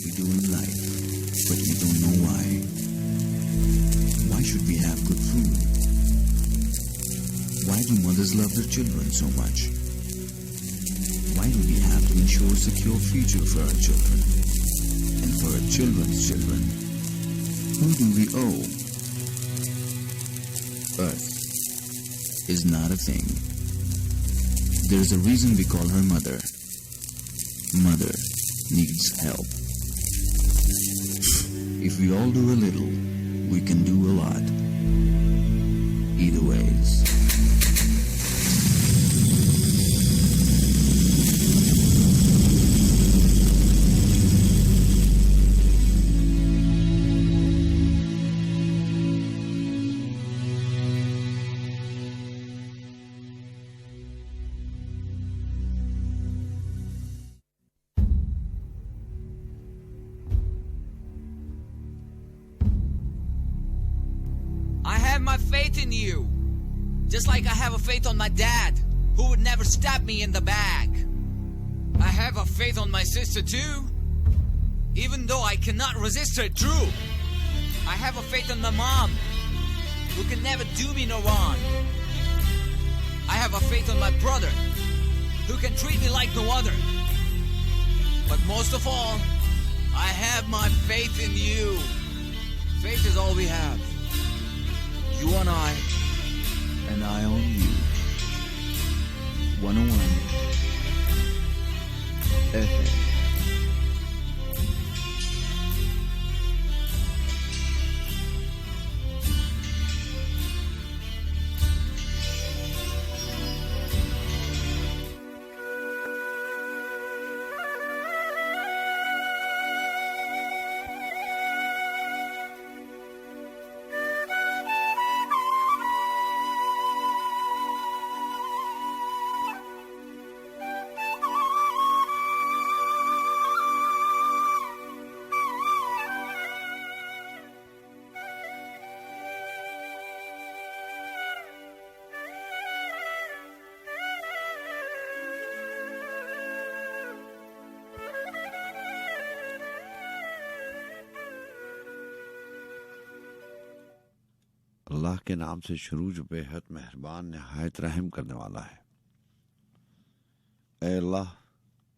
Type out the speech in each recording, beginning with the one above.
we do in life, but we don't know why. Why should we have good food? Why do mothers love their children so much? Why do we have to ensure a secure future for our children? And for our children's children? Who do we owe? Earth is not a thing. There's a reason we call her mother. Mother needs help. If we all do a little, we can do a lot. Either ways. My faith in you, just like I have a faith on my dad, who would never stab me in the back. I have a faith on my sister too, even though I cannot resist her true. I have a faith on my mom, who can never do me no wrong. I have a faith on my brother, who can treat me like no other. But most of all, I have my faith in you. Faith is all we have. You on I, and I on you. 101 FM. अल्लाह के नाम से शुरू जो बेहद मेहरबान निहायत रहम करने वाला है। ऐ अल्लाह,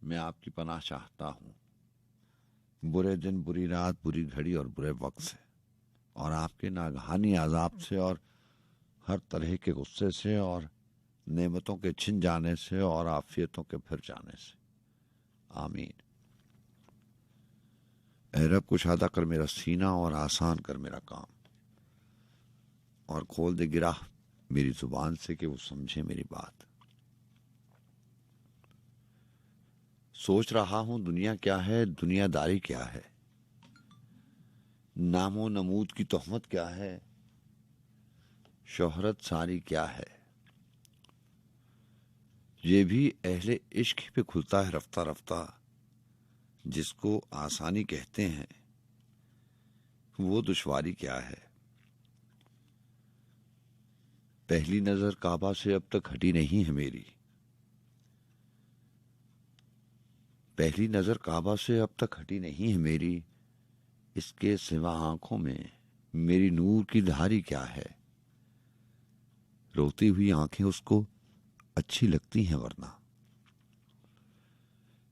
मैं आपकी पनाह चाहता हूँ बुरे दिन, बुरी रात, बुरी घड़ी और बुरे वक्त से, और आपके नागहानी आज़ाब से, और हर तरह के गुस्से से, और नेमतों के छिन जाने से, और आफियतों के फिर जाने से। आमीन। ऐ रब, कुशादा कर मेरा सीना और आसान कर मेरा काम, और खोल दे गिरा मेरी जुबान से कि वो समझे मेरी बात। सोच रहा हूं दुनिया क्या है, दुनियादारी क्या है, नामो नमूद की तोहमत क्या है, शोहरत सारी क्या है। ये भी अहले इश्क पे खुलता है रफ्ता रफ्ता, जिसको आसानी कहते हैं वो दुश्वारी क्या है। पहली नजर काबा से अब तक हटी नहीं है मेरी, पहली नजर काबा से अब तक हटी नहीं है मेरी, इसके सिवा आंखों में मेरी नूर की धारी क्या है। रोती हुई आंखें उसको अच्छी लगती हैं वरना,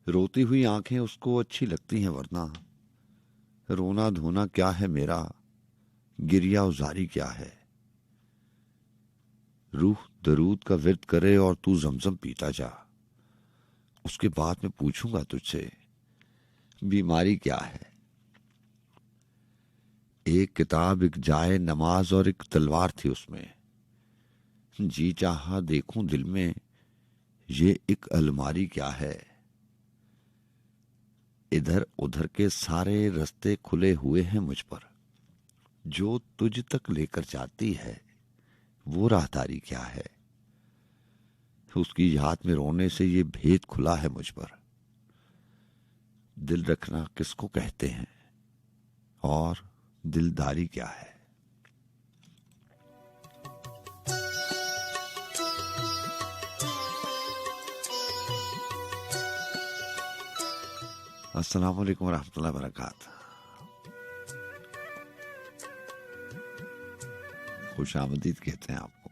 रोती हुई आंखें उसको अच्छी लगती हैं वरना, रोना धोना क्या है मेरा, गिरिया उजारी क्या है। रूह दरूद का विर्द करे और तू जमजम पीता जा, उसके बाद मैं पूछूंगा तुझसे बीमारी क्या है। एक किताब, एक जाए नमाज और एक तलवार थी उसमें, जी चाहा देखूं दिल में ये एक अलमारी क्या है। इधर उधर के सारे रास्ते खुले हुए हैं मुझ पर, जो तुझ तक लेकर जाती है वो राहदारी क्या है। उसकी याद में रोने से ये भेद खुला है मुझ पर, दिल रखना किसको कहते हैं और दिलदारी क्या है। अस्सलाम वालेकुम रहमतुल्लाहि व बरकातहू। खुश आमदीद कहते हैं आपको।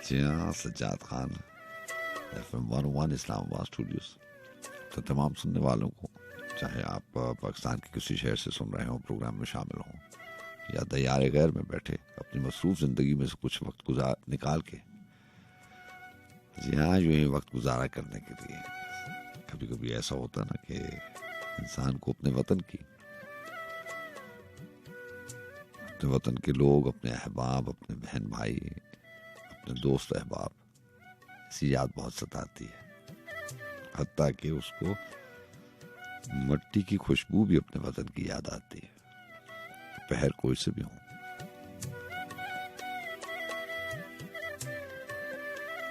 जी हाँ, सज्जाद खान, FM 101 इस्लामाबाद स्टूडियोज। तो तमाम सुनने वालों को, चाहे आप पाकिस्तान के किसी शहर से सुन रहे हो, प्रोग्राम में शामिल हों, या दयारे गैर में बैठे अपनी मसरूफ ज़िंदगी में से कुछ वक्त निकाल के, जी हाँ, यूँ ही वक्त गुजारा करने के लिए कभी कभी ऐसा होता है ना कि इंसान को अपने वतन के लोग, अपने अहबाब, अपने बहन भाई, अपने दोस्त अहबाब, ऐसी याद बहुत सताती है। हत्ता कि उसको मट्टी की खुशबू भी अपने वतन की याद आती है, पहर कोई से भी हो।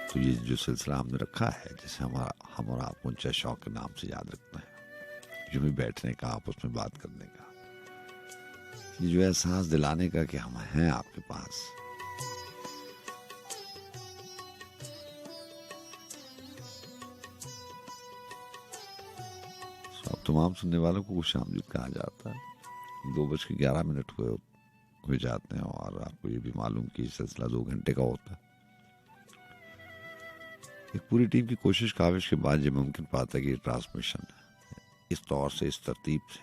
तो ये जो सिलसिला हमने रखा है, जिसे हम और आप ऊंचा शौक के नाम से याद रखना है, यूं ही बैठने का, आपस में बात करने का, ये जो एहसास दिलाने का कि हम हैं आपके पास। तो तमाम सुनने वालों को खुश आमदीद कहा जाता है। 2:11 हुए जाते हैं और आपको ये भी मालूम कि सिलसिला 2 घंटे का होता है। एक पूरी टीम की कोशिश काविश के बाद ये मुमकिन पाता है कि ये ट्रांसमिशन इस तौर से, इस तरतीब से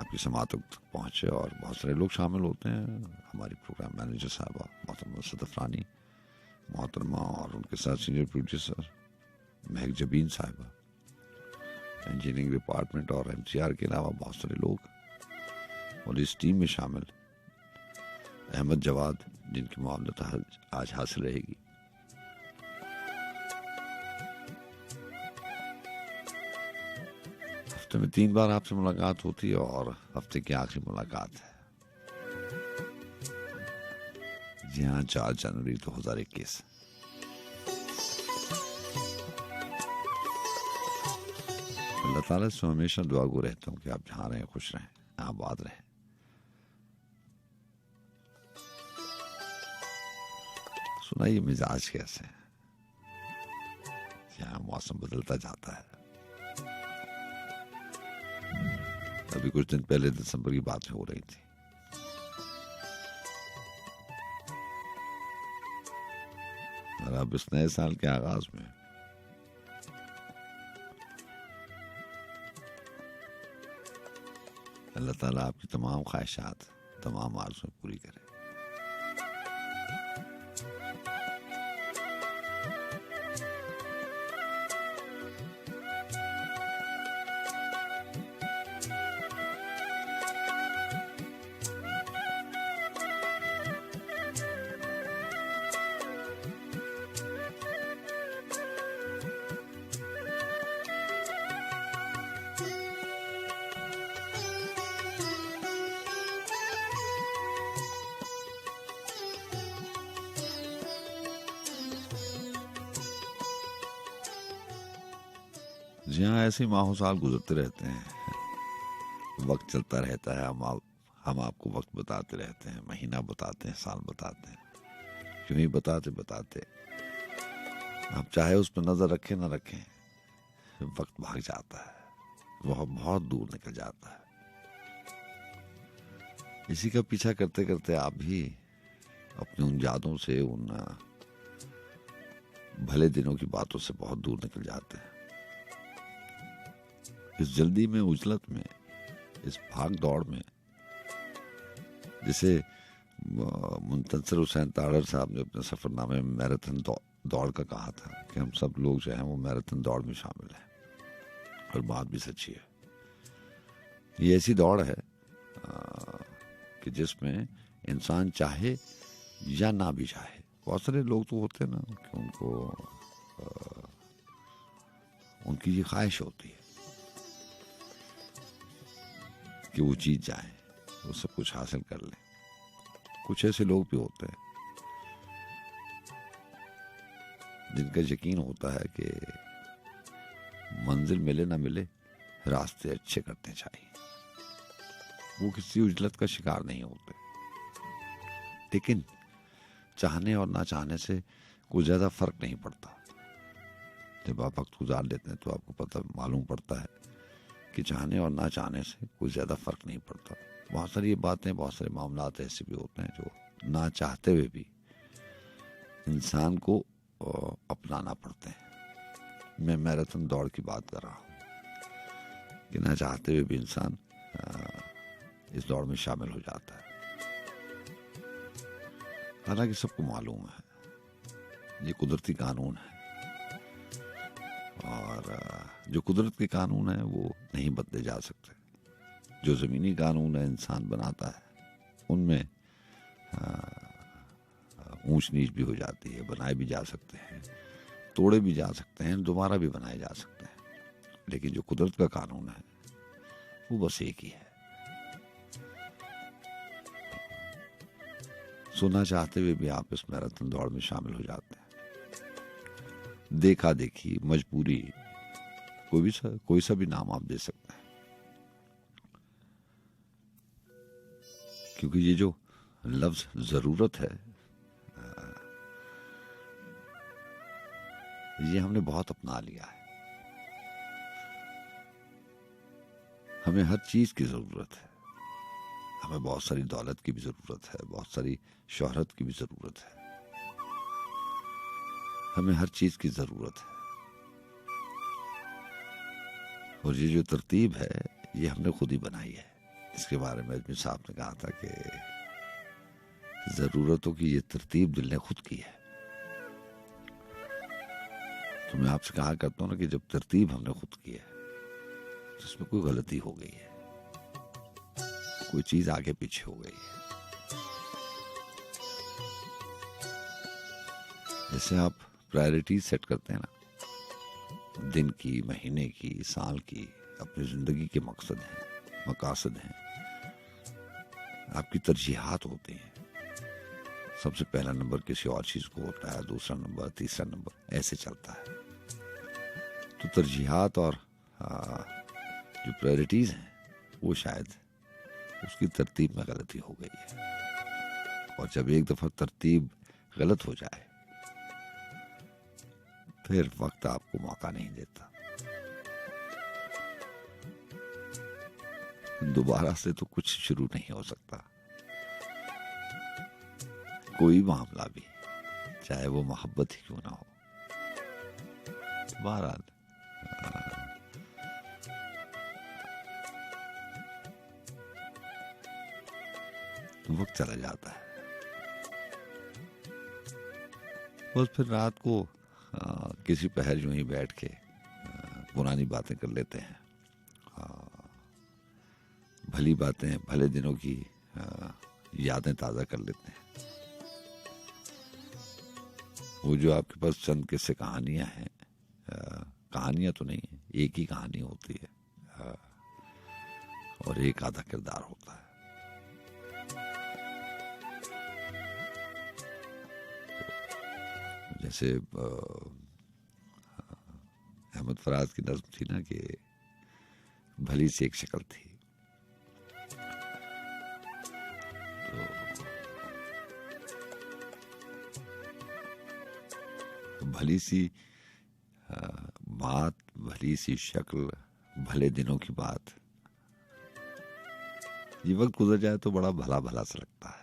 आपकी समातों तक पहुंचे। और बहुत सारे लोग शामिल होते हैं। हमारी प्रोग्राम मैनेजर साहबा मोहतरमा सदफरानी मोहतरमा, और उनके साथ सीनियर प्रोड्यूसर महक जबीन साहिबा, इंजीनियरिंग डिपार्टमेंट और MCR के अलावा बहुत सारे लोग। और इस टीम में शामिल अहमद जवाद, जिनकी मामलत आज हासिल रहेगी। हफ्ते में 3 बार आपसे मुलाकात होती है और हफ्ते की आखिरी मुलाकात है। जी हाँ, 4 जनवरी 2021। अल्लाह ताला से हमेशा दुआ गो रहता हूँ कि आप जहाँ रहें खुश रहें, आबाद रहें। सुनाइए मिजाज कैसे है? यहाँ मौसम बदलता जाता है। अभी कुछ दिन पहले दिसंबर की बातें हो रही थी। और अब इस नए साल के आगाज में अल्लाह ताला आपकी तमाम ख्वाहिशात, तमाम आरज़ुएं पूरी करे। जी हाँ, ऐसे माह साल गुजरते रहते हैं, वक्त चलता रहता है। हम आपको वक्त बताते रहते हैं, महीना बताते हैं, साल बताते हैं, यूं ही बताते बताते आप चाहे उस पर नजर रखें ना रखें, वक्त भाग जाता है, वह बहुत दूर निकल जाता है। इसी का पीछा करते करते आप भी अपनी उन यादों से, उन भले दिनों की बातों से बहुत दूर निकल जाते हैं। इस जल्दी में, उजलत में, इस भाग दौड़ में, जिसे मुंतसर हुसैन ताड़र साहब ने अपने सफरनामे में मैराथन दौड़ का कहा था कि हम सब लोग जो हैं वो मैराथन दौड़ में शामिल हैं, और बात भी सच्ची है। ये ऐसी दौड़ है कि जिसमें इंसान चाहे या ना भी चाहे, बहुत सारे लोग तो होते हैं ना कि उनकी ये ख्वाहिश होती है कि वो जीत जाए, वो सब कुछ हासिल कर ले। कुछ ऐसे लोग भी होते हैं जिनका यकीन होता है कि मंजिल मिले ना मिले, रास्ते अच्छे करने चाहिए। वो किसी उजलत का शिकार नहीं होते, लेकिन चाहने और ना चाहने से कोई ज्यादा फर्क नहीं पड़ता। जब आप वक्त गुजार लेते हैं तो आपको पता मालूम पड़ता है कि चाहने और ना चाहने से कोई ज़्यादा फर्क नहीं पड़ता। बहुत सारी बातें, बहुत सारे मामलात ऐसे भी होते हैं जो ना चाहते हुए भी इंसान को अपनाना पड़ते हैं। मैं मैराथन दौड़ की बात कर रहा हूँ कि ना चाहते हुए भी इंसान इस दौड़ में शामिल हो जाता है। हालांकि सबको मालूम है ये कुदरती कानून है और जो कुदरत के कानून है वो नहीं बदले जा सकते। जो ज़मीनी कानून है इंसान बनाता है उनमें ऊंच नीच भी हो जाती है, बनाए भी जा सकते हैं, तोड़े भी जा सकते हैं, दोबारा भी बनाए जा सकते हैं, लेकिन जो कुदरत का कानून है वो बस एक ही है। सुनना चाहते हुए भी आप इस मैराथन दौड़ में शामिल हो जाते हैं। देखा देखी, मजबूरी, कोई सा भी नाम आप दे सकते हैं, क्योंकि ये जो लफ्ज जरूरत है ये हमने बहुत अपना लिया है। हमें हर चीज की जरूरत है। हमें बहुत सारी दौलत की भी जरूरत है, बहुत सारी शोहरत की भी जरूरत है, हमें हर चीज की जरूरत है। और ये जो तरतीब है ये हमने खुद ही बनाई है। इसके बारे में अजमी साहब ने कहा था कि जरूरतों की ये तरतीब दिल ने खुद की है। तो मैं आपसे कहा करता हूं ना कि जब तरतीब हमने खुद की है तो इसमें कोई गलती हो गई है, कोई चीज आगे पीछे हो गई है। जैसे आप प्रायोरिटीज सेट करते हैं ना, दिन की, महीने की, साल की, अपनी जिंदगी के मकसद हैं, मकासद हैं, आपकी तरजीहात होती हैं। सबसे पहला नंबर किसी और चीज को होता है, दूसरा नंबर, तीसरा नंबर, ऐसे चलता है। तो तरजीहात और जो प्रायोरिटीज हैं वो शायद उसकी तरतीब में गलती हो गई है। और जब एक दफा तरतीब गलत हो जाए फिर वक्त आपको मौका नहीं देता। दोबारा से तो कुछ शुरू नहीं हो सकता। कोई मामला भी, चाहे वो मोहब्बत ही क्यों ना हो। बहरहाल वक्त चला जाता है। बस फिर रात को किसी पहर यूं ही बैठ के पुरानी बातें कर लेते हैं, भली बातें, भले दिनों की यादें ताज़ा कर लेते हैं। वो जो आपके पास चंद किस्से कहानियां हैं, कहानियां तो नहीं, एक ही कहानी होती है और एक आधा किरदार होता है। जैसे अहमद फराज की नज़्म थी ना कि भली सी एक शक्ल थी, तो भली सी बात, भली सी शक्ल, भले दिनों की बात, ये वक्त गुजर जाए तो बड़ा भला भला सा लगता है।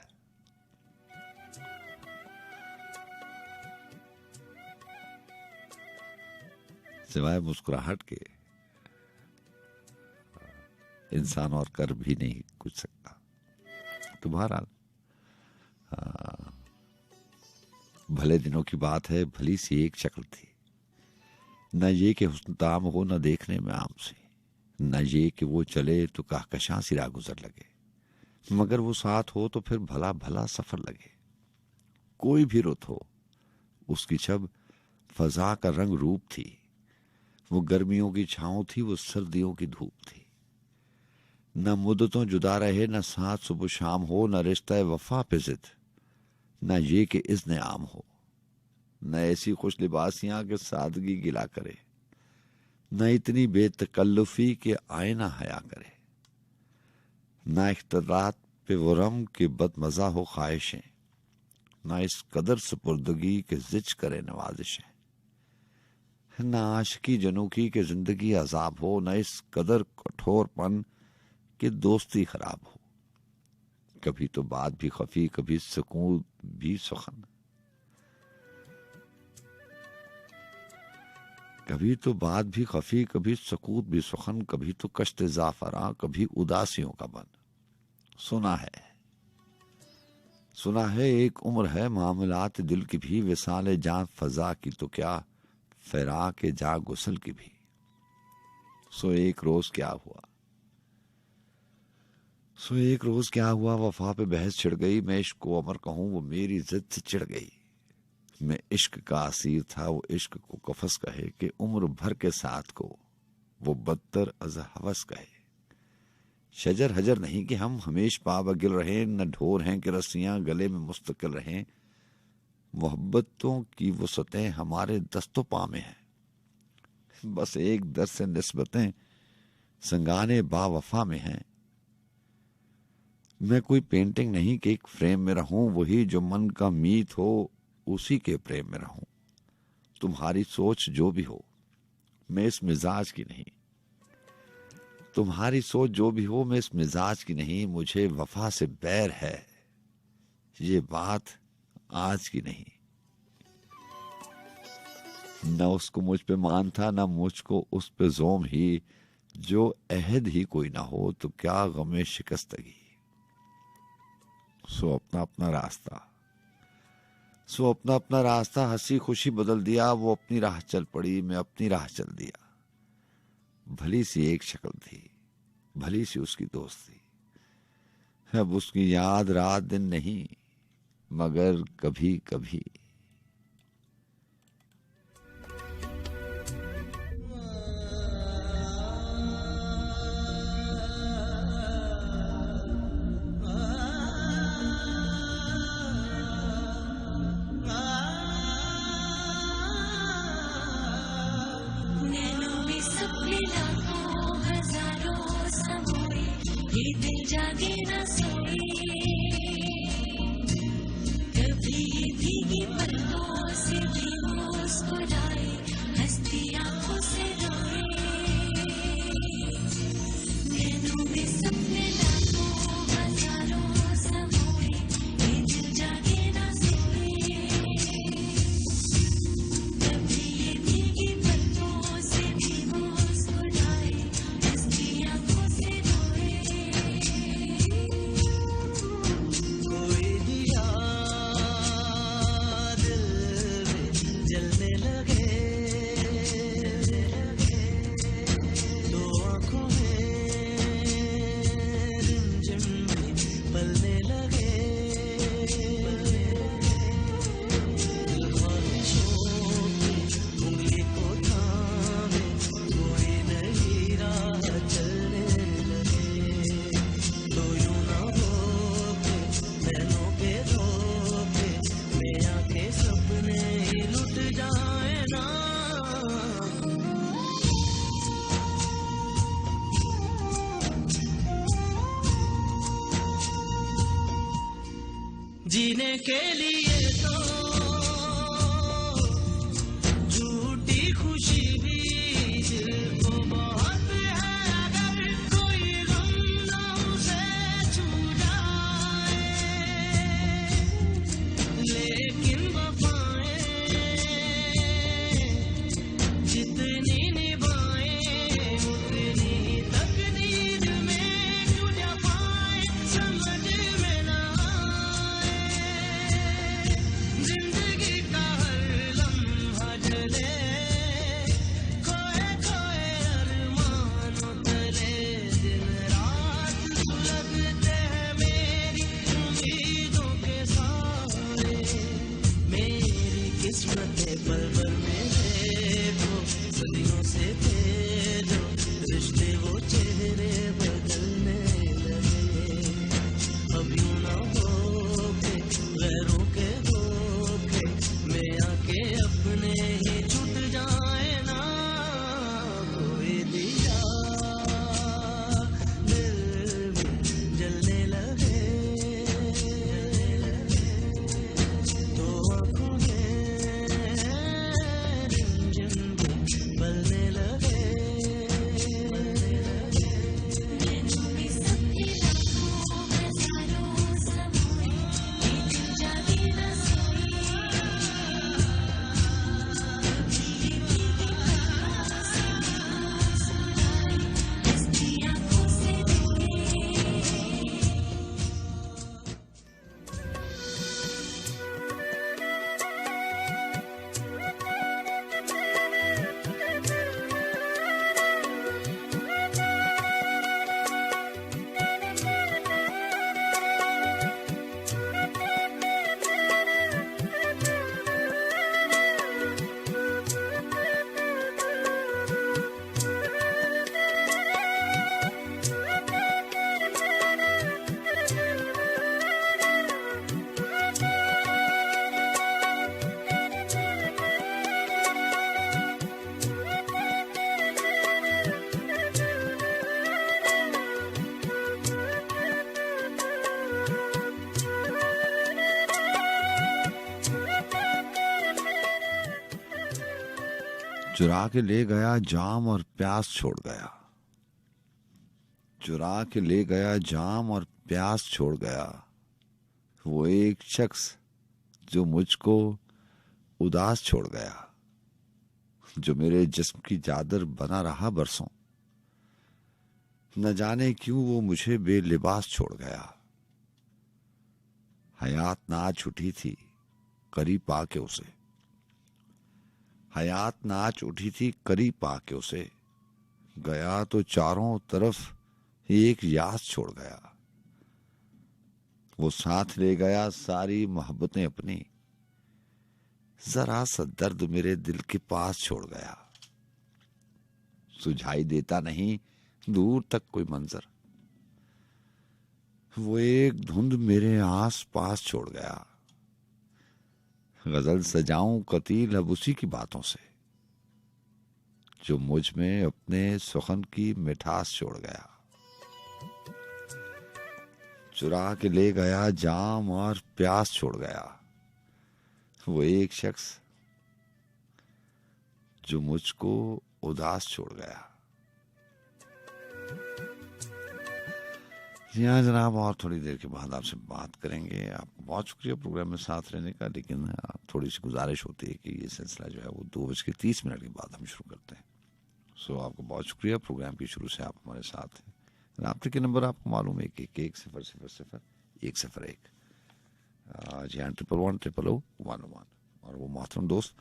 सिवाय मुस्कुराहट के इंसान और कर भी नहीं कुछ सकता। तो बहरहाल भले दिनों की बात है, भली सी एक शक्ल थी, न ये कि हुस्न ताम हो न देखने में आम से, न ये कि वो चले तो कहकशां सी राह गुजर लगे, मगर वो साथ हो तो फिर भला भला सफर लगे। कोई भी रुत हो उसकी छब फजा का रंग रूप थी, वो गर्मियों की छांव थी, वो सर्दियों की धूप थी। न मुद्दतों जुदा रहे, न साथ सुबह शाम हो, न रिश्ता वफा पे जिद, न ये कि इज़्न आम हो, न ऐसी खुश लिबासियां के सादगी गिला करे, न इतनी बेतकल्लुफी के आईना हया करे, न इख्तरात पे वरम के बदमजा हो ख्वाहिशें, न इस कदर सुपुर्दगी के जिच करे नवाजिशें। न आशिकी जनूकी के जिंदगी अजाब हो, न इस कदर कठोरपन कि दोस्ती खराब हो। कभी तो बात भी खफी, कभी सुकून भी सुखन, कभी तो बात भी खफी, कभी सकूत भी सुखन, कभी तो कश्त जाफरा, कभी उदासियों का बन। सुना है एक उम्र है मामलात दिल की भी, विसाले जां फजा की तो क्या फिराक जां गुसल की भी। सो एक रोज क्या हुआ, वफा पे बहस छिड़ गई। मैं इश्क को अमर कहूं, वो मेरी जिद से चिढ़ गई। मैं इश्क का असीर था, वो इश्क को कफस कहे, कि उम्र भर के साथ को वो बदतर अज हवस कहे। शजर हजर नहीं कि हम हमेश पाबगिल रहें, न ढोर हैं कि रस्सियां गले में मुस्तकिल रहें। मोहब्बतों की वो सतें हमारे दस्तों पा में हैं, बस एक दर से निस्बतें संगाने बावफा में हैं। मैं कोई पेंटिंग नहीं कि एक फ्रेम में रहूं, वही जो मन का मीत हो उसी के प्रेम में रहूं। तुम्हारी सोच जो भी हो मैं इस मिजाज की नहीं, तुम्हारी सोच जो भी हो मैं इस मिजाज की नहीं। मुझे वफा से बैर है, ये बात आज की नहीं। न उसको मुझ पे मान था, न मुझको उस पे जोम ही। जो अहद ही कोई ना हो तो क्या गमे शिकस्तगी। सो अपना अपना रास्ता हंसी खुशी बदल दिया। वो अपनी राह चल पड़ी, मैं अपनी राह चल दिया। भली सी एक शक्ल थी, भली सी उसकी दोस्ती। अब उसकी याद रात दिन नहीं, मगर कभी कभी। जीने के लिए तो झूठी खुशी भी दिल को बहुत है, अगर कोई गम ना उसे छू जाए। लेकिन वफाएं जितनी निभाएं उतनी तकदीर में क्यों जफाएं समझ में ना आए। जिंदगी का हर लम्हा जले चुरा के ले गया जाम और प्यास छोड़ गया, चुरा के ले गया जाम और प्यास छोड़ गया, वो एक शख्स जो मुझको उदास छोड़ गया, जो मेरे जिस्म की चादर बना रहा बरसों। न जाने क्यों वो मुझे बेलिबास छोड़ गया। हयात नाच उठी थी करीब पाके उसे, हयात नाच उठी थी करीब पाके उसे, गया तो चारों तरफ एक यास छोड़ गया। वो साथ ले गया सारी मोहब्बतें अपनी, जरा सा दर्द मेरे दिल के पास छोड़ गया। सुझाई देता नहीं दूर तक कोई मंजर, वो एक धुंध मेरे आस पास छोड़ गया। गजल सजाऊं कतील अब उसी की बातों से, जो मुझ में अपने सुखन की मिठास छोड़ गया। चुरा के ले गया जाम और प्यास छोड़ गया, वो एक शख्स जो मुझको उदास छोड़ गया। जी हाँ जनाब, और थोड़ी देर के बाद आपसे बात करेंगे। आपको बहुत शुक्रिया प्रोग्राम में साथ रहने का, लेकिन थोड़ी सी गुजारिश होती है कि ये सिलसिला जो है वो 2:30 के बाद हम शुरू करते हैं। सो आपको बहुत शुक्रिया, प्रोग्राम की शुरू से आप हमारे साथ हैं। राब्ते के नंबर आपको मालूम है 111-000-101 जी हाँ 111-000-101। और वो मोहतरम दोस्त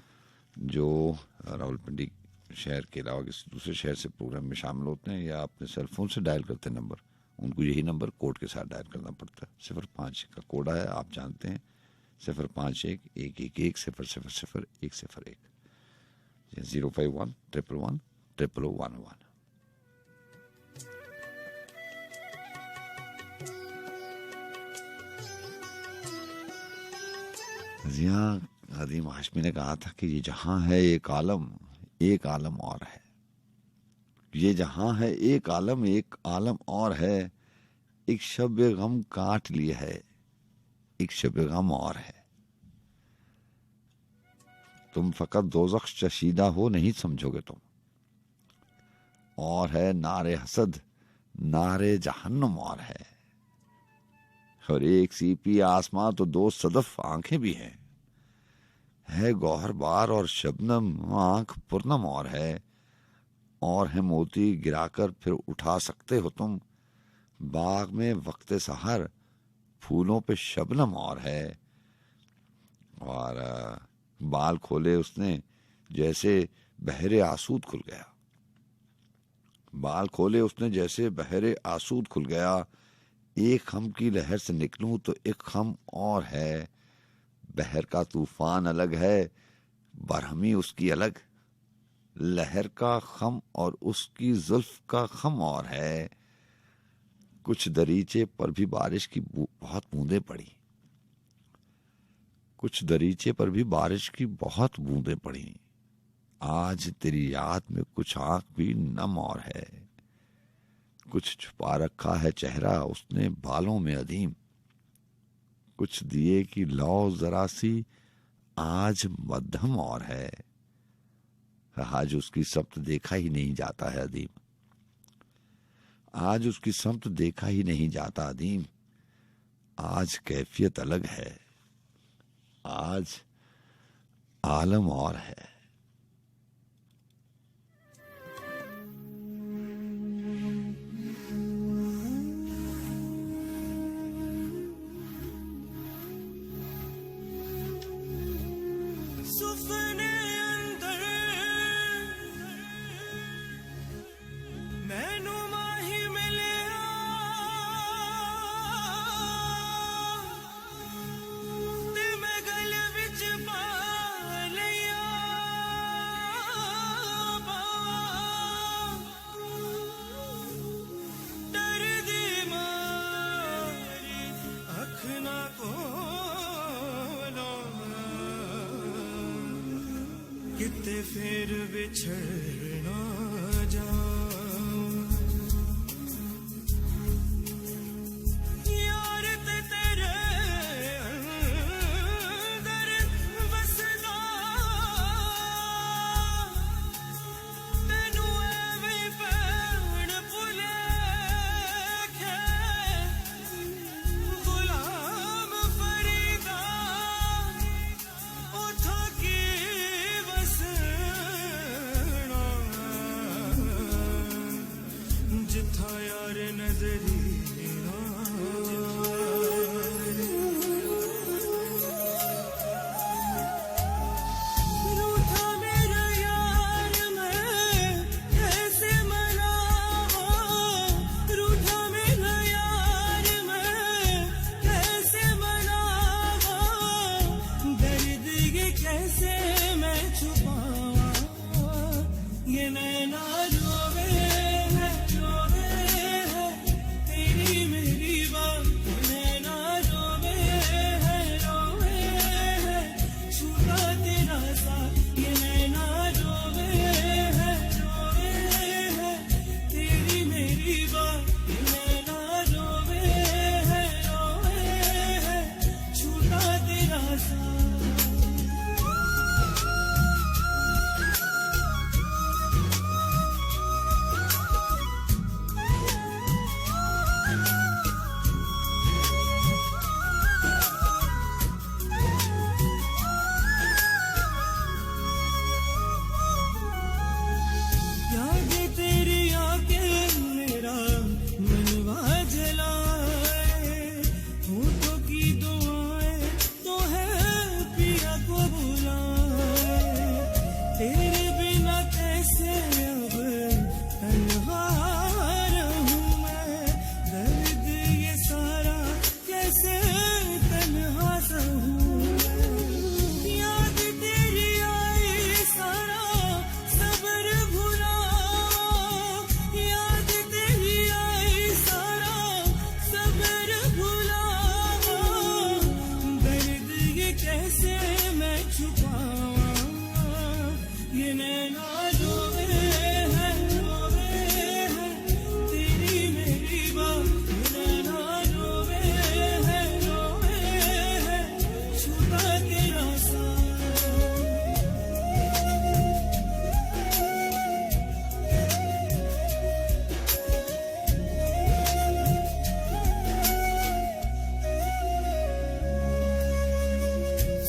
जो रावलपिंडी शहर के अलावा किसी दूसरे शहर से प्रोग्राम में शामिल होते हैं या अपने सेल फोन से डायल करते हैं नंबर, उनको यही नंबर कोड के साथ डायल करना पड़ता है। 05 का कोड है, आप जानते हैं 051-111-000-101 051-111-000-101। जी हाँ, अदीम हाशमी ने कहा था कि ये जहां है एक आलम और है। ये जहां है एक आलम और है, एक शब गम काट लिया है, एक शब गम और है। तुम फकत दोज़ख चशीदा हो नहीं समझोगे तुम, और है नारे हसद नारे जहन्नम और है। और एक सीपी आसमां तो 2 सदफ आंखें भी हैं, है गौहर बार और शबनम आंख पुरनम और है मोती गिराकर फिर उठा सकते हो तुम, बाग में वक्ते सहर फूलों पे शबनम और है। और बाल खोले उसने जैसे बहरे आसूद खुल गया, बाल खोले उसने जैसे बहरे आसूद खुल गया। एक खम की लहर से निकलूं तो एक खम और है, बहर का तूफान अलग है बरहमी उसकी अलग, लहर का खम और उसकी जुल्फ का खम और है। कुछ दरीचे पर भी बारिश की बहुत बूंदें पड़ी, कुछ दरीचे पर भी बारिश की बहुत बूंदें पड़ी। आज तेरी याद में कुछ आंख भी नम और है, कुछ छुपा रखा है चेहरा उसने बालों में अदीम, कुछ दिए की लौ जरा सी आज मध्यम और है। आज उसकी समत देखा ही नहीं जाता है अदीम, आज उसकी समत देखा ही नहीं जाता अदीम। आज कैफियत अलग है, आज आलम और है। सुफने अंदर मैनू माही मिलिया, ते मैं गल विच पा लिया, डर दी मारी अख ना खोलो, किते फिर बिछड़ ना जाऊं। यार ते तेरे अंदर बसदा, नजरिया रूठा मेरा यार मैं कैसे मनाऊं रूठा मेरा यार मैं कैसे मनाऊं दर्द ये कैसे मैं छुपाऊं ये नैना रोवे है तेरी मेरी बात नैना रोवे है छूटा तेरा साथ ये नैना रोवे है तेरी मेरी बात नैना रोवे है छूटा तेरा साथ याद तेरी आके मेरा मनवा जलाए होठों की दुआएं तो है पिया को बुलाए तेरे बिना कैसे अब तन्हा रहूं मैं दर्द ये सारा कैसे तन्हा सहूं मैं याद तेरी आई सारा सबर भुला याद तेरी आई सारा सबर भुला दर्द ये कैसे मैं छुपाऊं ये नैना रोवे है तेरी मेरी बात नैना रोवे है छूटा तेरा साथ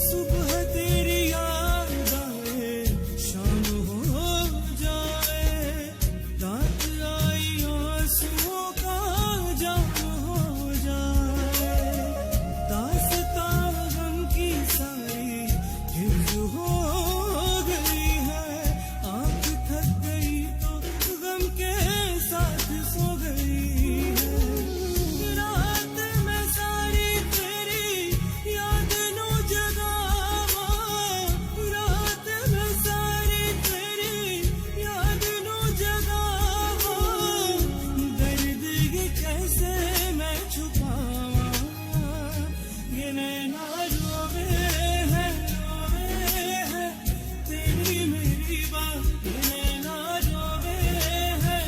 सुबह तेरी याद आए शाम हो जाए रात आई आंसुओं का जाम हो जाए दास्तां गम की सारी हिफ्ज हो गई है आंख थक गई तो गम के साथ सो गई है रात में सारी तेरी याद नो जगावा रात में सारी तेरी याद नो जगावा दर्द ये कैसे मैं छुपावा ये नैना रोवे है तेरी मेरी बात ये नैना रोवे है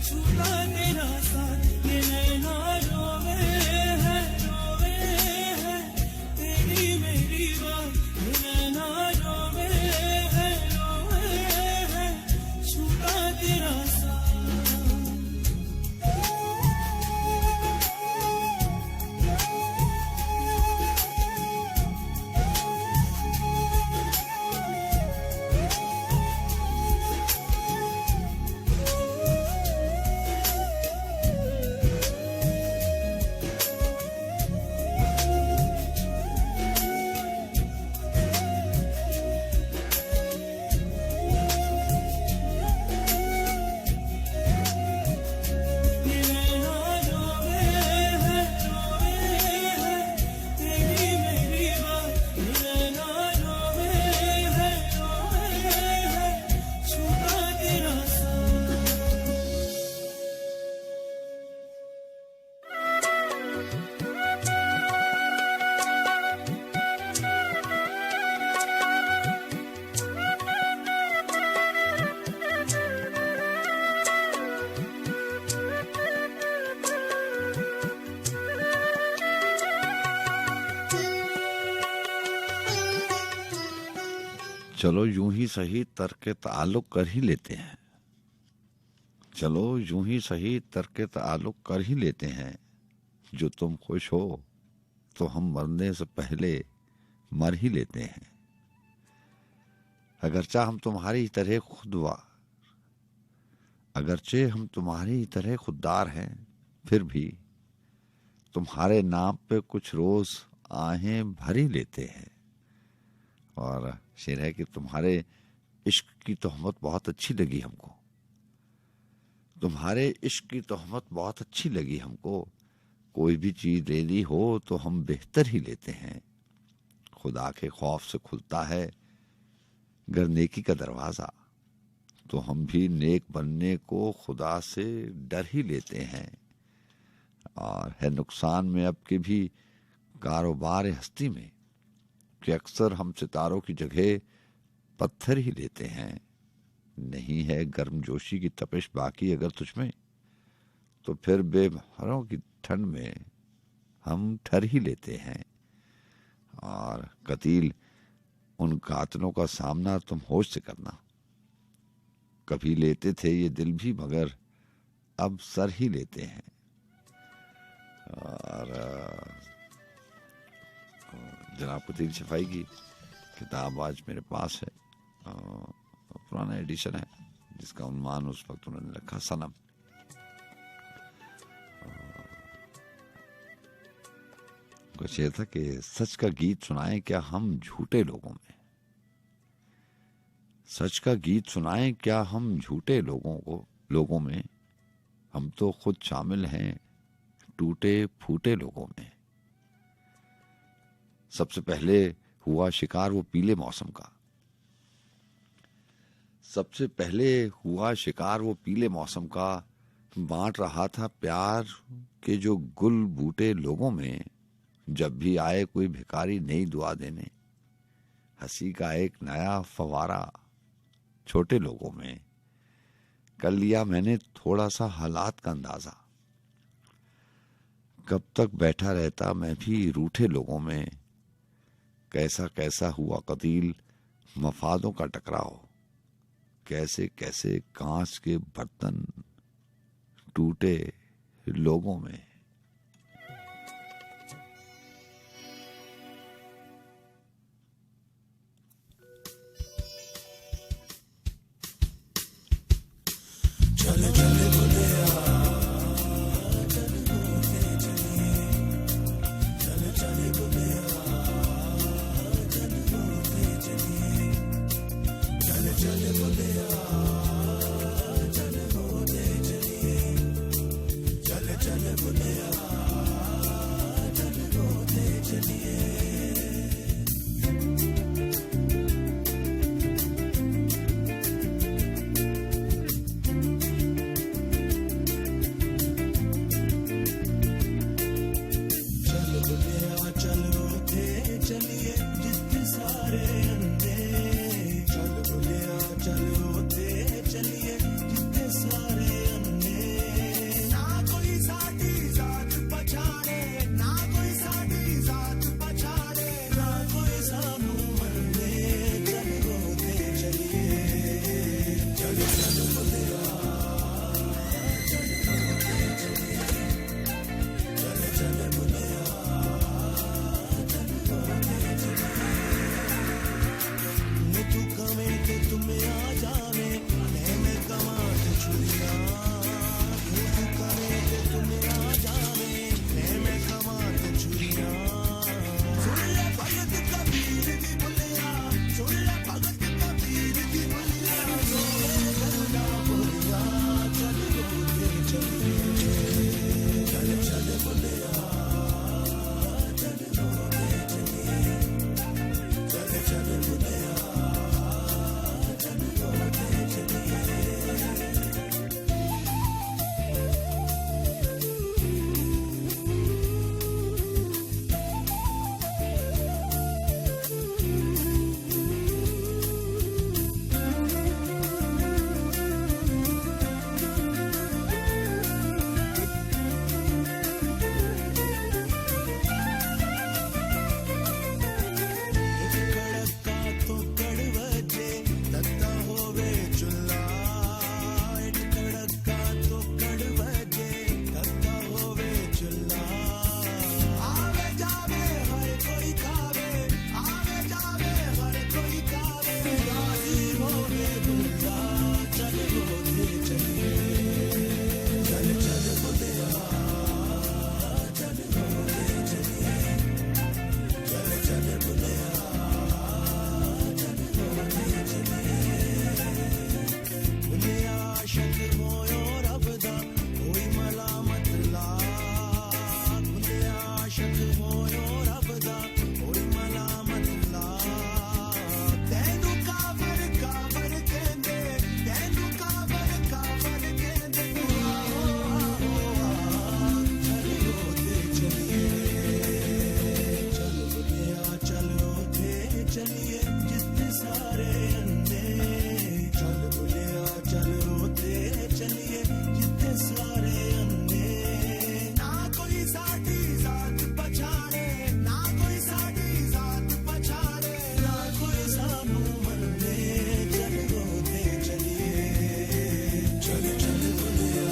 छूटा तेरा साथ ये नैना रोवे है तेरी मेरी बात ये नैना रोवे है छूटा तेरा साथ ये नैना रोवे है तेरी मेरी बात ये नैना रोवे है छूटा तेरा साथ चलो यूं ही सही तर्क ताल्लुक कर ही लेते हैं चलो यूं ही सही तर्क ताल्लुक कर ही लेते हैं जो तुम खुश हो तो हम मरने से पहले मर ही लेते हैं अगरचा हम तुम्हारी तरह खुदवा अगरचे हम तुम्हारी तरह खुददार हैं, फिर भी तुम्हारे नाम पे कुछ रोज आहें भर ही लेते हैं। और शेर है कि तुम्हारे इश्क की तोहमत बहुत अच्छी लगी हमको, तुम्हारे इश्क की तोहमत बहुत अच्छी लगी हमको। कोई भी चीज ले ली हो तो हम बेहतर ही लेते हैं। खुदा के खौफ से खुलता है गर नेकी का दरवाजा, तो हम भी नेक बनने को खुदा से डर ही लेते हैं। और है नुकसान में अब के भी कारोबार हस्ती में कि अक्सर हम सितारों की जगह पत्थर ही लेते हैं। नहीं है गर्मजोशी की तपिश बाकी अगर तुझमें, तो फिर बेमहरों की ठंड में हम ठर ही लेते हैं। और कतील उन कातलों का सामना तुम होश से करना, कभी लेते थे ये दिल भी मगर अब सर ही लेते हैं। और जनाब कतील शफाई की किताब आज मेरे पास है, पुराना एडिशन है जिसका उन्मान उस वक्त उन्होंने रखा सनम। कुछ ये था कि सच का गीत सुनाएं क्या हम झूठे लोगों में, सच का गीत सुनाएं क्या हम झूठे लोगों में। हम तो खुद शामिल हैं टूटे फूटे लोगों में। सबसे पहले हुआ शिकार वो पीले मौसम का, सबसे पहले हुआ शिकार वो पीले मौसम का। बांट रहा था प्यार के जो गुल बूटे लोगों में। जब भी आए कोई भिखारी नई दुआ देने, हंसी का एक नया फवारा छोटे लोगों में। कर लिया मैंने थोड़ा सा हालात का अंदाजा, कब तक बैठा रहता मैं भी रूठे लोगों में। कैसा कैसा हुआ कतील मफादों का टकराव, कैसे कैसे कांच के बर्तन टूटे लोगों में। आशक होयो रब दा कोई मलामत ला खुले आशक होयो रब दा कोई मलामत ला तैनू काबर काबर कहंदे तैनू काबर काबर कहंदे चलो ते चलिए चल बुलिया चलो ते चलिए जितने सारे अंधे चल बुलिया चलो ते चलिए जितने सारे अंधे ना कोई साडी जात पछाड़े ना कोई साडी जात पछाड़े ना कोई सानू मन्ने चलो ते चलिए चल चल बुलिया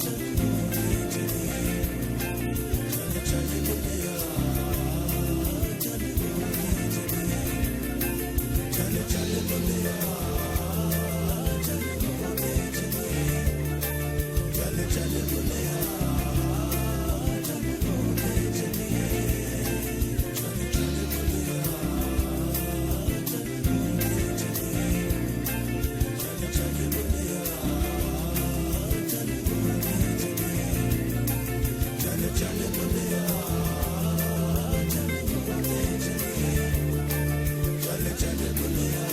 चलो ते चलिए चल चल बुलिया चल चल बुलिया चल चल बुलिया चल चलिए चल चल बुलिया चल चल बुलिया चल चल बुलिया चल चल बुलिया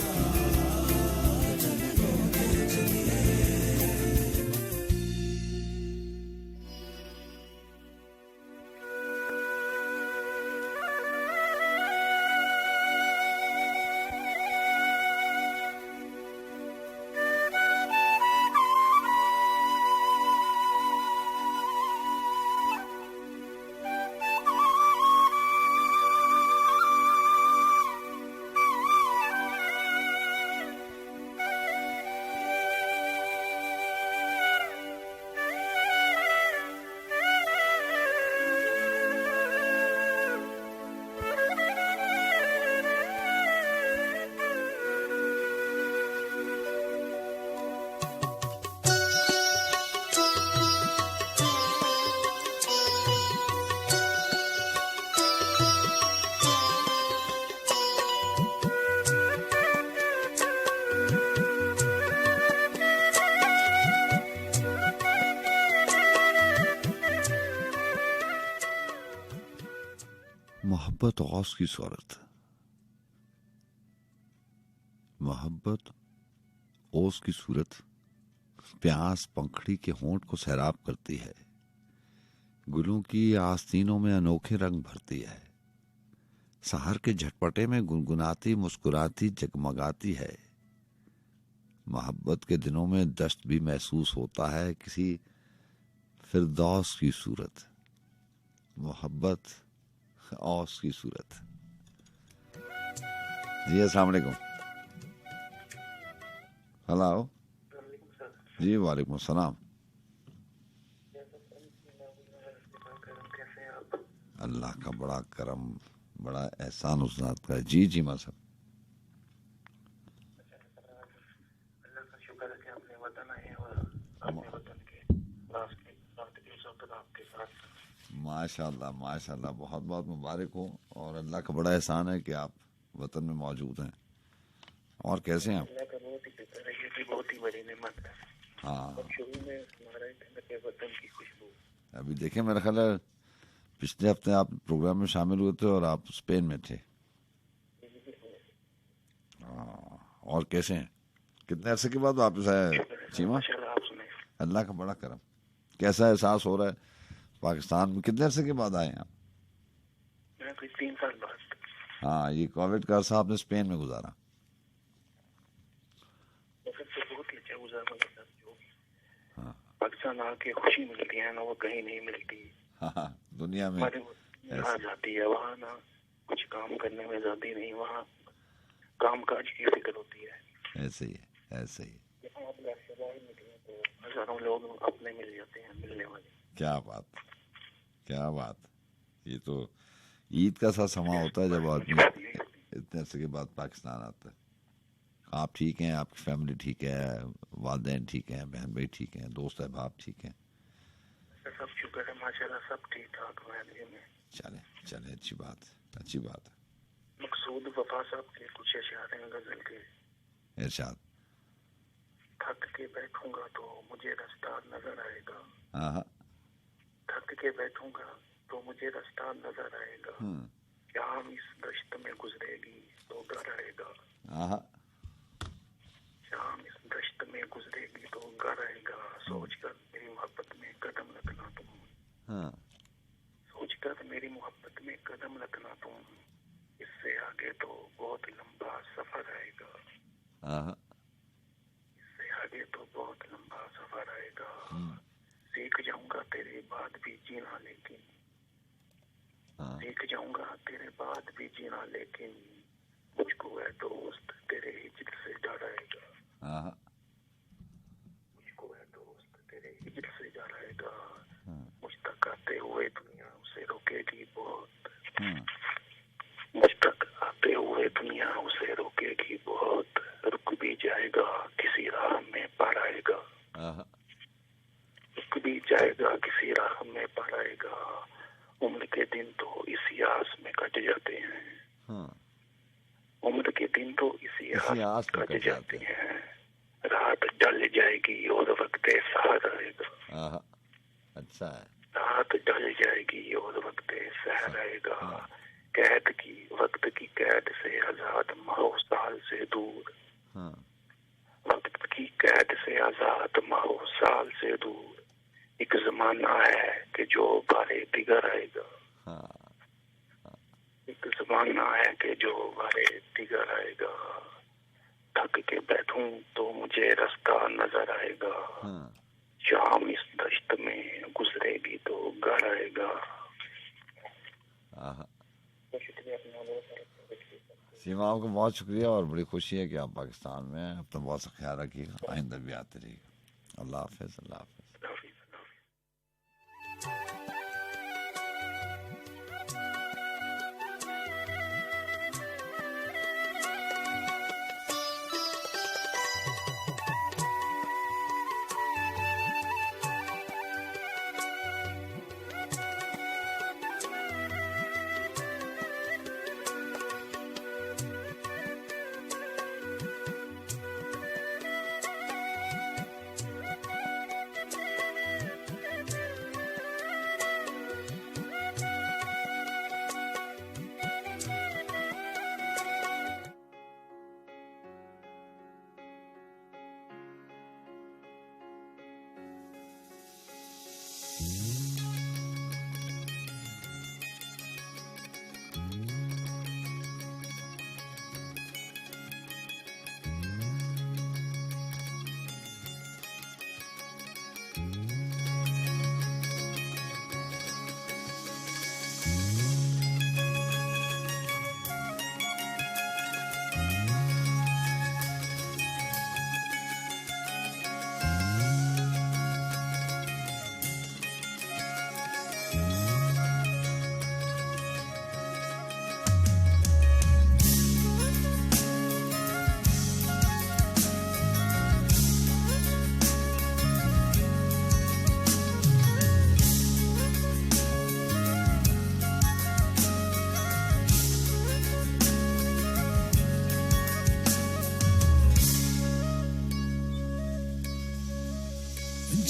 मोहब्बत औस की सूरत, मोहब्बत ओस की सूरत प्यास पंखड़ी के होंठ को सैराब करती है, गुलों की आस्तीनों में अनोखे रंग भरती है, सहर के झटपटे में गुनगुनाती मुस्कुराती जगमगाती है। मोहब्बत के दिनों में दस्त भी महसूस होता है किसी फिरदौस की सूरत, मोहब्बत औस की सूरत। जी अस्सलाम वालेकुम। हेलो जी वालेकुम सलाम। अल्लाह का बड़ा करम, बड़ा एहसान उस जात का है। जी जी मां साहब। अल्लाह का शुक्र है कि आपने वतन आए और अपने वतन के लास्ट के तक आपके साथ। माशाल्लाह माशाल्लाह, बहुत बहुत मुबारक हो और अल्लाह का बड़ा एहसान है कि आप वतन में मौजूद हैं। और कैसे हैं आप? अल्लाह का बहुत ही शुक्र है, ये भी बहुत ही बड़ी नेमत है। हाँ, और शुरू में हमारे मेरे वतन की खुशबू। अभी देखें मेरा ख्याल है पिछले हफ्ते आप प्रोग्राम में शामिल हुए थे और आप स्पेन में थे। और कैसे हैं? कितने अरसे के बाद वापस आए चीमा? माशाल्लाह, आप सुने। अल्लाह का बड़ा करम। कैसा एहसास हो रहा है पाकिस्तान में? कितने अरसे के बाद आए हैं आप? मैं कोई 3 साल बाद। हाँ, ये कोविड का अरसा आपने स्पेन में गुजारा। सबसे बहुत ही अच्छा गुजारा मेरा जो पाकिस्तान आके खुशी मिलती है ना, वो कहीं नहीं मिलती। हाँ, दुनिया में हमारे यहाँ जाती है, वहाँ ना कुछ काम करने में जाती नहीं, वहाँ काम काज की फिक्र होती है। ऐसे ही है, ऐसे ही। यहाँ आप घर से बाहर निकले तो हजारों लोग अपने मिल जाते हैं, मिलने वाले। क्या बात, क्या बात। ये तो ईद का सा समा होता है जब आदमी इतने अरसे के बाद पाकिस्तान आता है। आप ठीक हैं, आपकी फैमिली ठीक है, वालिदैन ठीक हैं, बहन भाई ठीक हैं, दोस्त अहबाब ठीक हैं? सब शुक्र है माशाल्लाह, सब ठीक ठाक है में। चले चले, अच्छी बात, अच्छी बात है। मकसूद वफा साहब के कुछ अशार हैं गजल के। इरशाद। थक के बैठूंगा तो मुझे रास्ता नजर आएगा। हाँ। थक के बैठूंगा तो मुझे रास्ता नजर आएगा। शाम इस दश्त में गुजरेगी तो घर आएगा। हाँ। शाम इस दश्त में गुजरेगी तो घर आएगा। सोचकर मेरी मोहब्बत में कदम रखना तुम। हाँ। सोचकर मेरी मोहब्बत में कदम रखना तुम। इससे आगे तो बहुत लंबा सफर आएगा। हाँ। इससे आगे तो बहुत लंबा सफर आएगा। सीख जाऊंगा तेरे बाद भी जीना लेकिन सीख जाऊंगा तेरे बाद भी जीना लेकिन मुझको है दोस्त तेरे हिजर से डर आएगा। मुझको है दोस्त तेरे हिजर से डर आएगा। मुझ तक आते हुए दुनिया उसे रोकेगी बहुत। मुझ तक आते हुए दुनिया उसे रोकेगी बहुत। रुक भी जाएगा किसी राह में पार आएगा। रुक भी जाएगा किसी राह में पार आएगा। उम्र के दिन तो इसी आस में कट जाते हैं। उम्र के दिन तो इसी आस में कट जाते हैं। रात ढल जाएगी और वक्त सहर आएगा। अच्छा है। रात ढल जाएगी और वक्त सहर आएगा। कैद की वक्त की कैद से आजाद माहो साल से दूर। वक्त की कैद से आजाद माहो साल से दूर। एक जमाना है कि जो बारे दिगर आएगा। एक जमाना है कि जो बारे दिगर आएगा। थक के बैठूं तो मुझे रास्ता नजर आएगा। शाम इस दश्त में गुजरेगी तो घर आएगा। सीमा, आपको बहुत शुक्रिया और बड़ी खुशी है कि आप पाकिस्तान में हैं। अपना बहुत सा ख्याल रखिएगा, आइंदा भी आते रहिएगा। अल्लाह हाफिज। अल्लाह हाफिज।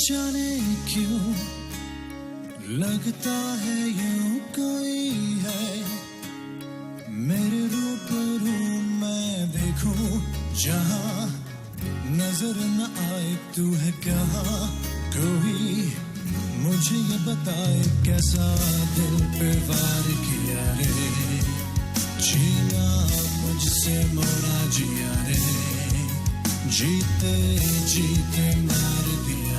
जाने क्यों लगता है यूं कोई है मेरे रूबरू मैं देखूं जहां नजर न आए तू है कहां कोई मुझे ये बताए कैसा दिल पे वार किया रे जीना मुझसे मोरा जिया रे जीते जीते मार दिया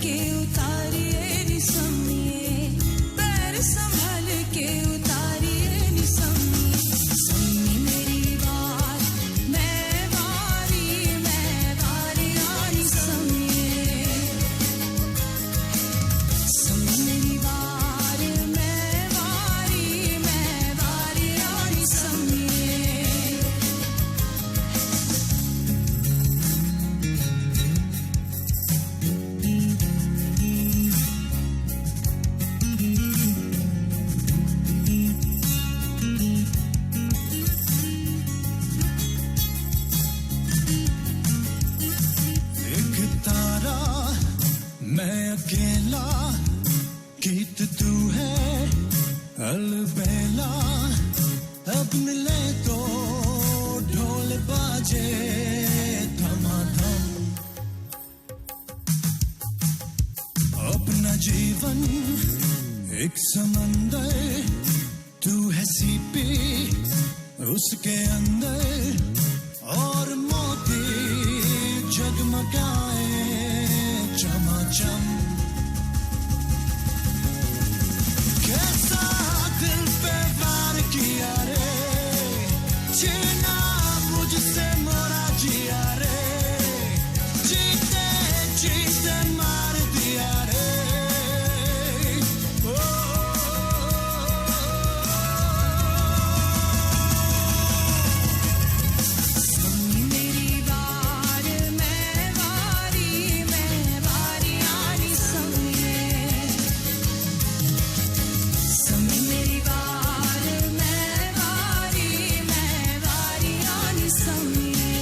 के उतारिए निसमिए, पैर संभल के उतारिए निसमिए। सम्मी मेरी बात मैं वारी आनी समिए। सम्मी मेरी बात मैं वारी आनी समिए। एक तारा मैं अकेला, गीत तू है अलबेला। अब मिले तो ढोल बाजे धमाधम। अपना जीवन एक समंदर, तू है सीपी उसके अंदर, और मोती जगमगाए चमाचम। कैसा दिल पे वार किया रे, छीना मुझसे मोरा जिया रे, जीते जीते मार दिया रे। सम्मी मेरी बार मैं वारी आनी समिए। सम्मी मेरी बार मैं वारी आनी समिए।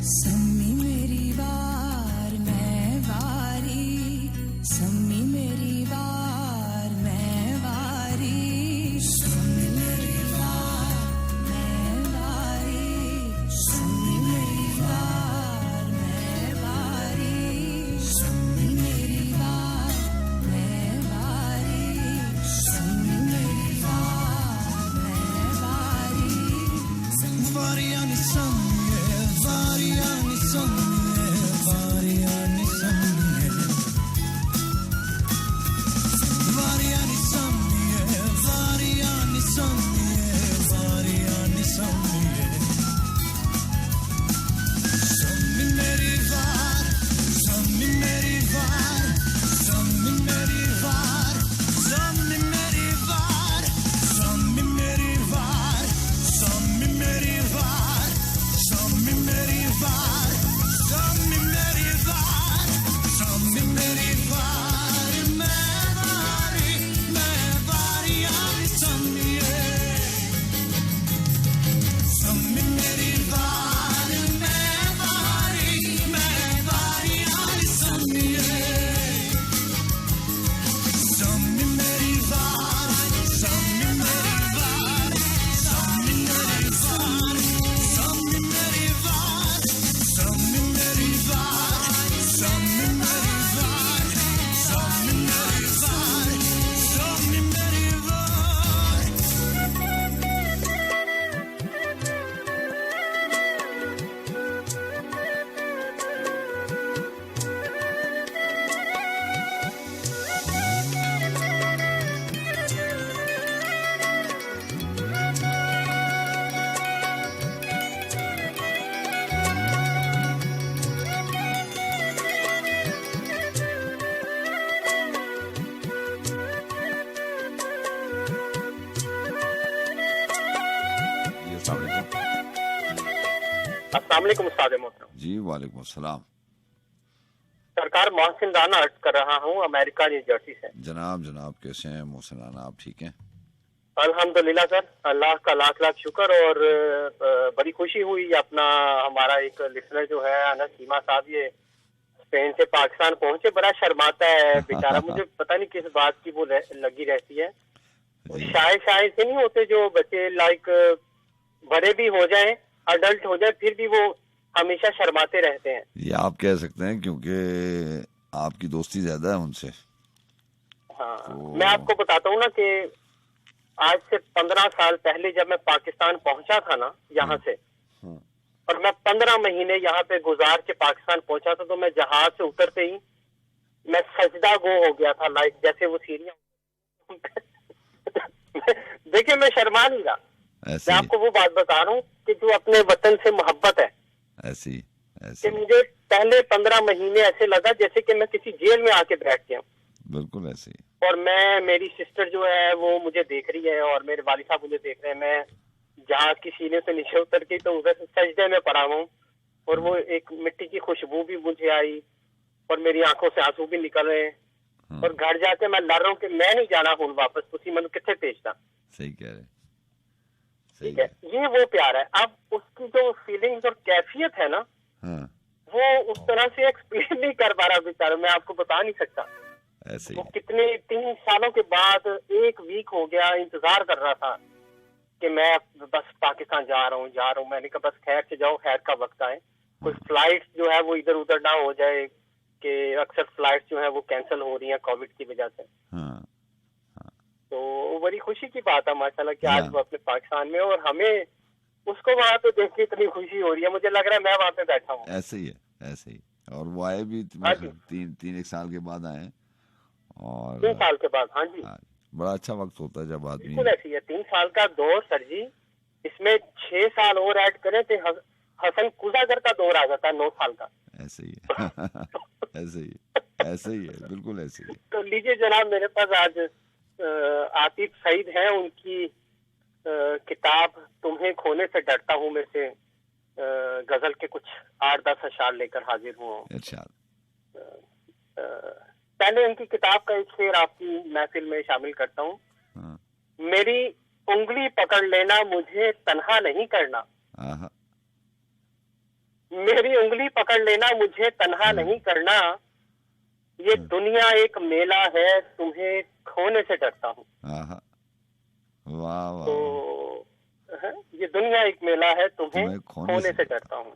सम्मी मेरी बार मैं वारी, सम्मी मेरी बार मैं वारी, सम्मी मेरी बार मैं वारी, सम्मी मेरी बार मैं वारी, सम्मी मेरी बार मैं वारी, सम्मी मेरी बार मैं वारी। Variani samye, variani samye, variani samye. Variani samye, variani samye, variani samye. Sammi meri var, sammi meri var, sammi meri var, sammi meri var, sammi meri var, sammi meri var, sammi meri var, sammi meri var, sammi meri var. मैं वारी आनी समिए। सम्मी मेरी वार मैं वारी आनी समिए। सम्मी मेरी वार, सम्मी मेरी वार, सम्मी मेरी वार, सम्मी मेरी वार, सम्मी मेरी वार, सम्मी मेरी वार, सम्मी मेरी वार, सम्मी मेरी वार। जी अस्सलाम वालेकुम। अस्सलाम वालेकुम उस्ताद मोहतरम। जी वालेकुम अस्सलाम। सरकार मोहसिन राना अर्ज कर रहा हूँ अमेरिका न्यू जर्सी से। जनाब कैसे हैं मोहसिन राना, आप ठीक हैं? अल्हम्दुलिल्लाह सर, अल्लाह का लाख लाख शुक्र। और बड़ी खुशी हुई अपना हमारा एक लिसनर जो है अनस सीमा साहब, ये स्पेन से पाकिस्तान पहुंचे। बड़ा शर्माता है बेचारा, मुझे पता नहीं किस बात की वो लगी रहती है। शायद से नहीं होते जो बच्चे लाइक बड़े भी हो जाएं, अडल्ट हो जाए, फिर भी वो हमेशा शर्माते रहते हैं। ये आप कह सकते हैं क्योंकि आपकी दोस्ती ज्यादा है उनसे। हाँ तो मैं आपको बताता हूँ ना कि आज से 15 साल पहले जब मैं पाकिस्तान पहुंचा था ना यहाँ से, और मैं 15 महीने यहाँ पे गुजार के पाकिस्तान पहुंचा था, तो मैं जहाज से उतरते ही मैं सजदा गो हो गया था, लाइक जैसे वो सीढ़ियां। देखिए मैं शर्मा नहीं रहा, मैं आपको वो बात बता रहा हूँ कि जो अपने वतन से मोहब्बत है, ऐसी कि मुझे पहले 15 महीने ऐसे लगा जैसे कि मैं किसी जेल में आके बैठ गया हूँ। बिल्कुल ऐसे ही। और मेरी सिस्टर जो है वो मुझे देख रही है और मेरे वालिद साहब मुझे देख रहे हैं। मैं जहाज की सीने से नीचे उतर के तो उधर सजदे में पड़ा हूँ, और वो एक मिट्टी की खुशबू भी मुझे आई और मेरी आंखों से आंसू भी निकल रहे हैं। और घर जाके मैं लड़ रहा हूँ कि मैं नहीं जाना हूँ वापस, उसी मन कितने भेजना। सही कह रहे, ठीक है, ये वो प्यार है। अब उसकी जो फीलिंग्स और कैफियत है ना, वो उस तरह से एक्सप्लेन नहीं कर पा रहा बेचारा, मैं आपको बता नहीं सकता। ऐसे वो कितने 3 सालों के बाद 1 वीक हो गया इंतजार कर रहा था कि मैं बस पाकिस्तान जा रहा हूँ। मैंने कहा बस खैर से जाओ, खैर का वक्त आए, कोई फ्लाइट जो है वो इधर उधर ना हो जाए, कि अक्सर फ्लाइट जो है वो कैंसिल हो रही हैं कोविड की वजह से। तो बड़ी खुशी की बात है माशाल्लाह कि आज वो अपने पाकिस्तान में, और हमें उसको वहाँ पे देख के इतनी खुशी हो रही है, मुझे लग रहा है मैं वहाँ पे बैठा हूँ। ऐसे ही है, ऐसे ही। और वो आए भी 1 साल के बाद आए, और 3 साल के बाद। हाँ जी, बड़ा अच्छा वक्त होता है जब आदमी। बिल्कुल ऐसी है। 3 साल का दौर सर जी, इसमें 6 साल और ऐड करें तो हसन कुजागर का दौर आ जाता है 9 साल का। ऐसे ही है। ऐसे ही, ऐसे ही है, बिल्कुल ऐसे ही है। तो लीजिए जनाब, मेरे पास आज आतिफ सईद है, उनकी किताब तुम्हें खोने से डरता हूँ में से गजल के कुछ 8-10 अशार लेकर हाजिर हुआ हूँ। पहले इनकी किताब का एक शेर आपकी महफिल में शामिल करता हूँ। मेरी उंगली पकड़ लेना, मुझे तन्हा नहीं करना। मेरी उंगली पकड़ लेना, मुझे तन्हा नहीं करना। ये दुनिया एक मेला है, तुम्हें खोने से डरता हूँ। वाह वाह। तो ये दुनिया एक मेला है, तुम्हें खोने से डरता हूँ।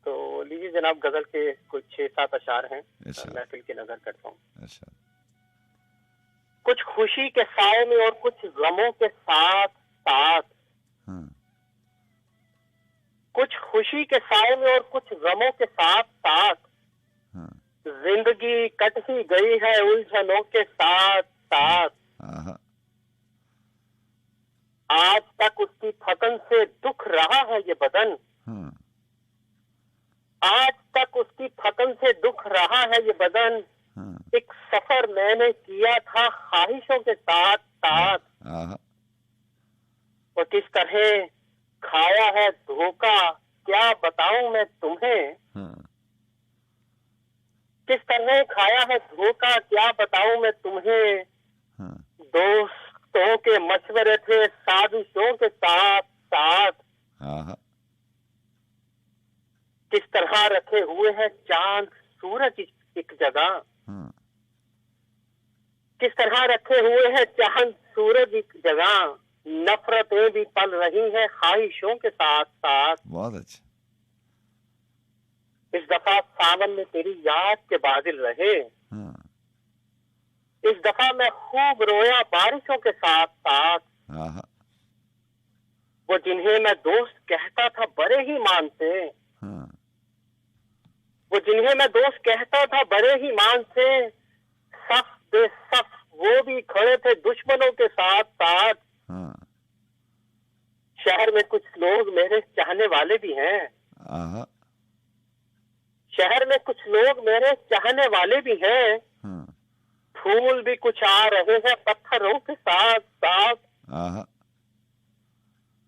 तो लीजिए जनाब, गजल के कुछ 6-7 अशार हैं, महफिल की नजर करता हूँ। कुछ खुशी के साए में और कुछ गमों के साथ साथ, कुछ खुशी के साए में और कुछ गमों के साथ साथ, जिंदगी कट ही गई है उलझनों के साथ साथ। आज तक उसकी थकन से दुख रहा है ये बदन, आज तक उसकी थकन से दुख रहा है ये बदन। एक सफर मैंने किया था ख्वाहिशों के साथ साथ, और किस तरह खाया है धोखा क्या बताऊं मैं तुम्हें। किस तरह खाया है धोखा क्या बताऊं मैं तुम्हें। दोस्तों के मशवरे थे साजिशों के साथ साथ, किस तरह रखे हुए हैं चांद सूरज एक जगह। किस तरह रखे हुए हैं चांद सूरज एक जगह। नफरतें भी पल रही हैं ख्वाहिशों के साथ साथ। बहुत अच्छा। इस दफा सावन में तेरी याद के बादल रहे, इस दफा मैं खूब रोया बारिशों के साथ साथ। वो जिन्हें मैं दोस्त कहता था बड़े ही मान से, वो जिन्हें मैं दोस्त कहता था बड़े ही मान से, सफ बेसफ वो भी खड़े थे दुश्मनों के साथ साथ। शहर में कुछ लोग मेरे चाहने वाले भी हैं, शहर में कुछ लोग मेरे चाहने वाले भी हैं। फूल भी कुछ आ रहे हैं पत्थरों के साथ साथ,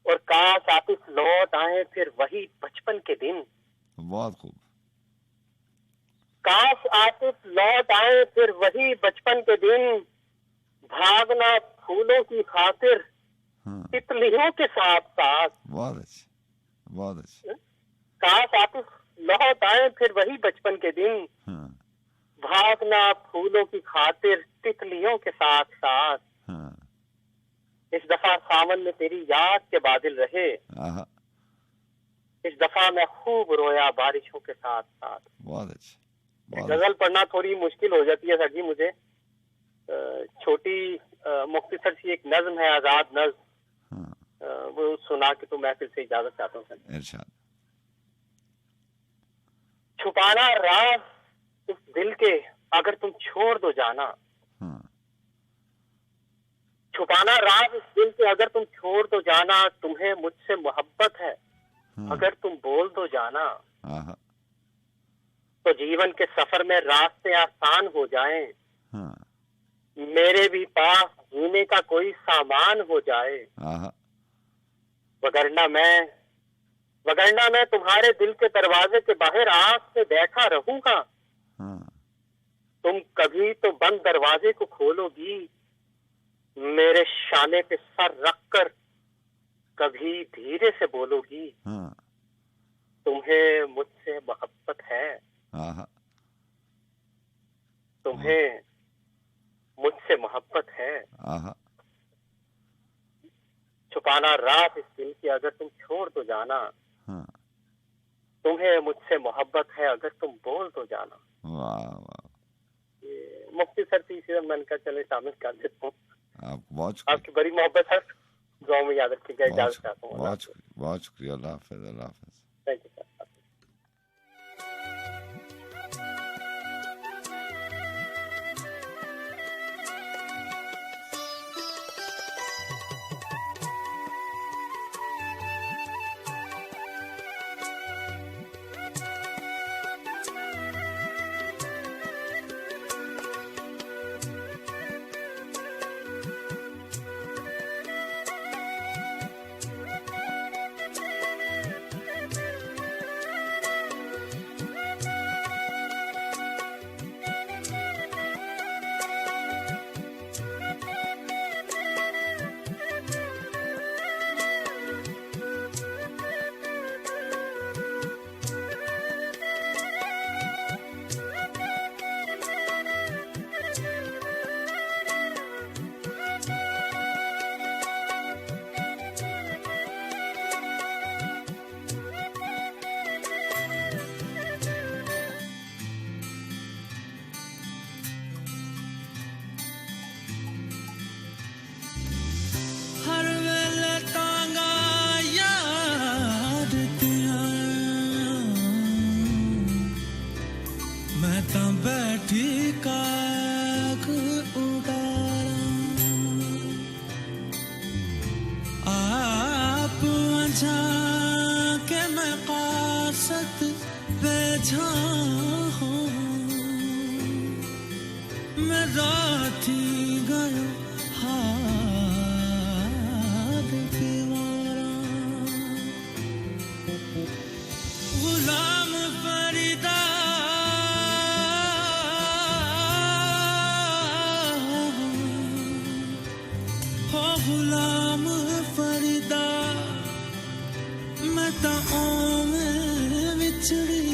और काश आतिफ लौट आए फिर वही बचपन के दिन। बहुत खूब। काश आतिफ लौट आए फिर वही बचपन के दिन, भागना फूलों की खातिर तितलियों के साथ साथ। बहुत अच्छा, बहुत अच्छा। काश आतिफ लौट आए फिर वही बचपन के दिन, भागना फूलों की खातिर तितलियों के साथ साथ। इस दफा सावन में तेरी याद के बादल रहे, इस दफा मैं खूब रोया बारिशों के साथ साथ। बहुत अच्छा। गजल पढ़ना थोड़ी मुश्किल हो जाती है सर जी मुझे, छोटी मुफ्ती सर की एक नज्म है, आजाद नज्म, हाँ, वो सुना के तो मैं फिर से इजाजत चाहता हूँ सर। इरशाद। छुपाना राज इस दिल के अगर तुम छोड़ दो जाना, हाँ, छुपाना राज इस दिल के अगर तुम छोड़ दो जाना, तुम्हें मुझसे मोहब्बत है हाँ, अगर तुम बोल दो जाना, हाँ, तो जीवन के सफर में रास्ते आसान हो जाएं, हाँ, मेरे भी पास जीने का कोई सामान हो जाए, हाँ, वगरना मैं तुम्हारे दिल के दरवाजे के बाहर आस से बैठा रहूंगा, हाँ, तुम कभी तो बंद दरवाजे को खोलोगी, मेरे शाने पे सर रखकर कभी धीरे से बोलोगी, हाँ, तुम्हें मुझसे मोहब्बत है, हाँ, तुम्हें मुझसे मोहब्बत है। हाँ, छुपाना रात इस दिल की अगर तुम छोड़ दो जाना, हाँ, तुम्हें मुझसे मोहब्बत है अगर तुम बोल दो जाना। वाह वाह, ये मुफ्ती सर तीसरे मन का चले शामिल कर देता हूँ। आप बहुत आपकी बड़ी मोहब्बत सर, गाँव में याद रखिएगा, इजाजत चाहता हूँ। बहुत शुक्रिया। अल्लाह हाफिज। अल्लाह हाफिज। Thank you sir. हर वेले टांगा याद दिया, मैं तो बैठी काग उड़ारा, आप अझा के मैं कासत बेझा हूँ, मैं राती गयो गुलाम फरीदा, हो गुलाम फरीदा, मैं तो ओवें विछड़ी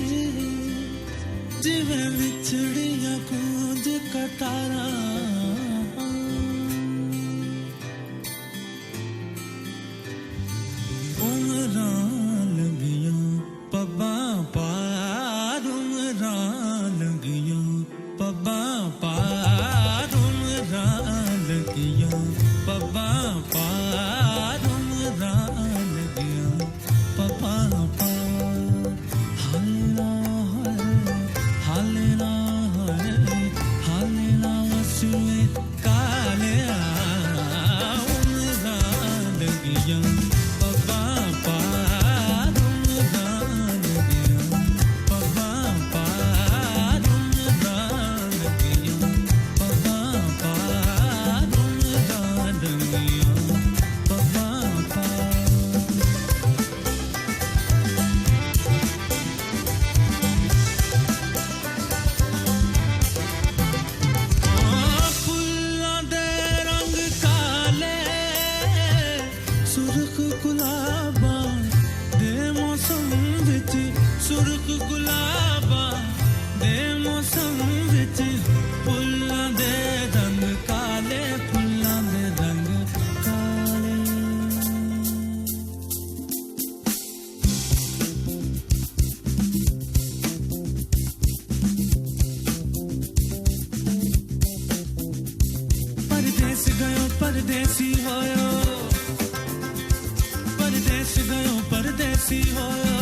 जिवें विछड़ियां कूंज कटारा, परदेसी होयो परदेस गयो परदेसी होयो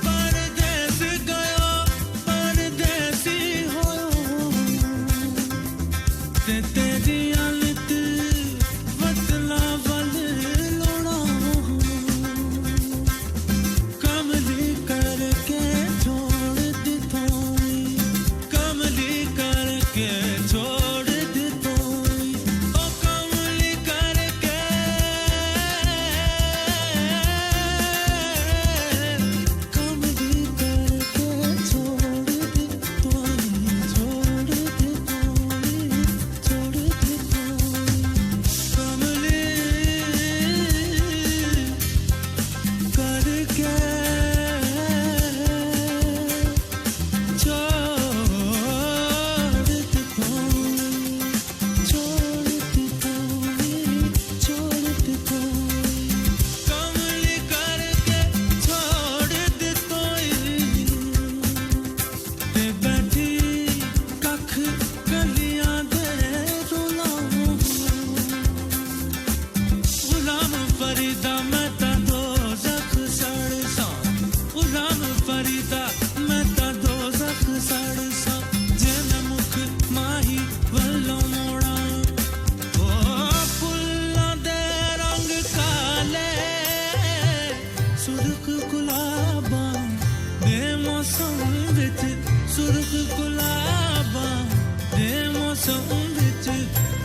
परदेस गयो परदेसी होयो ते तेरी हालत बदला वल लोड़ा कमली करके छोड़ दी थोड़ी कमली करके छोड़ दी थोड़ी ओ कमली करके कमली करके छोड़ दी थोड़ी छोड़ दी थोड़ी छोड़ दी थोड़ी कमली करके फरीदा मैं ता दो जख सड़सा गुलाम फरीदा मैं ता दो जख सड़सा जे मैं मुख माही वल्लो मोड़ा ओ फुल्लां दे रंग काले सुर्ख गुलाबां दे मौसम विच सुर्ख गुलाबां दे मौसम विच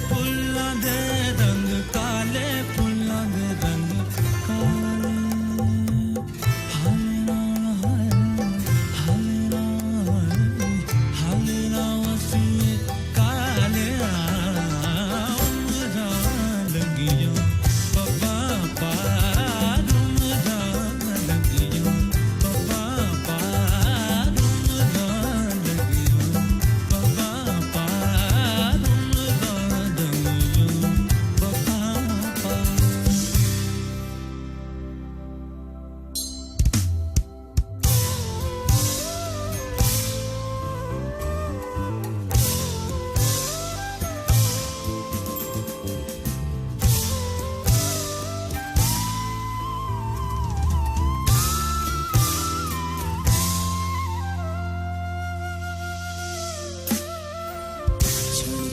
फुल्लां दे रंग काले फुल्लां दे रंग काले हालेना वसीए काले उमरा लगियो बाबा पार उमरा लगियो बाबा पार उमरा लगियो बाबा पार उमरा लगियो बाबा पार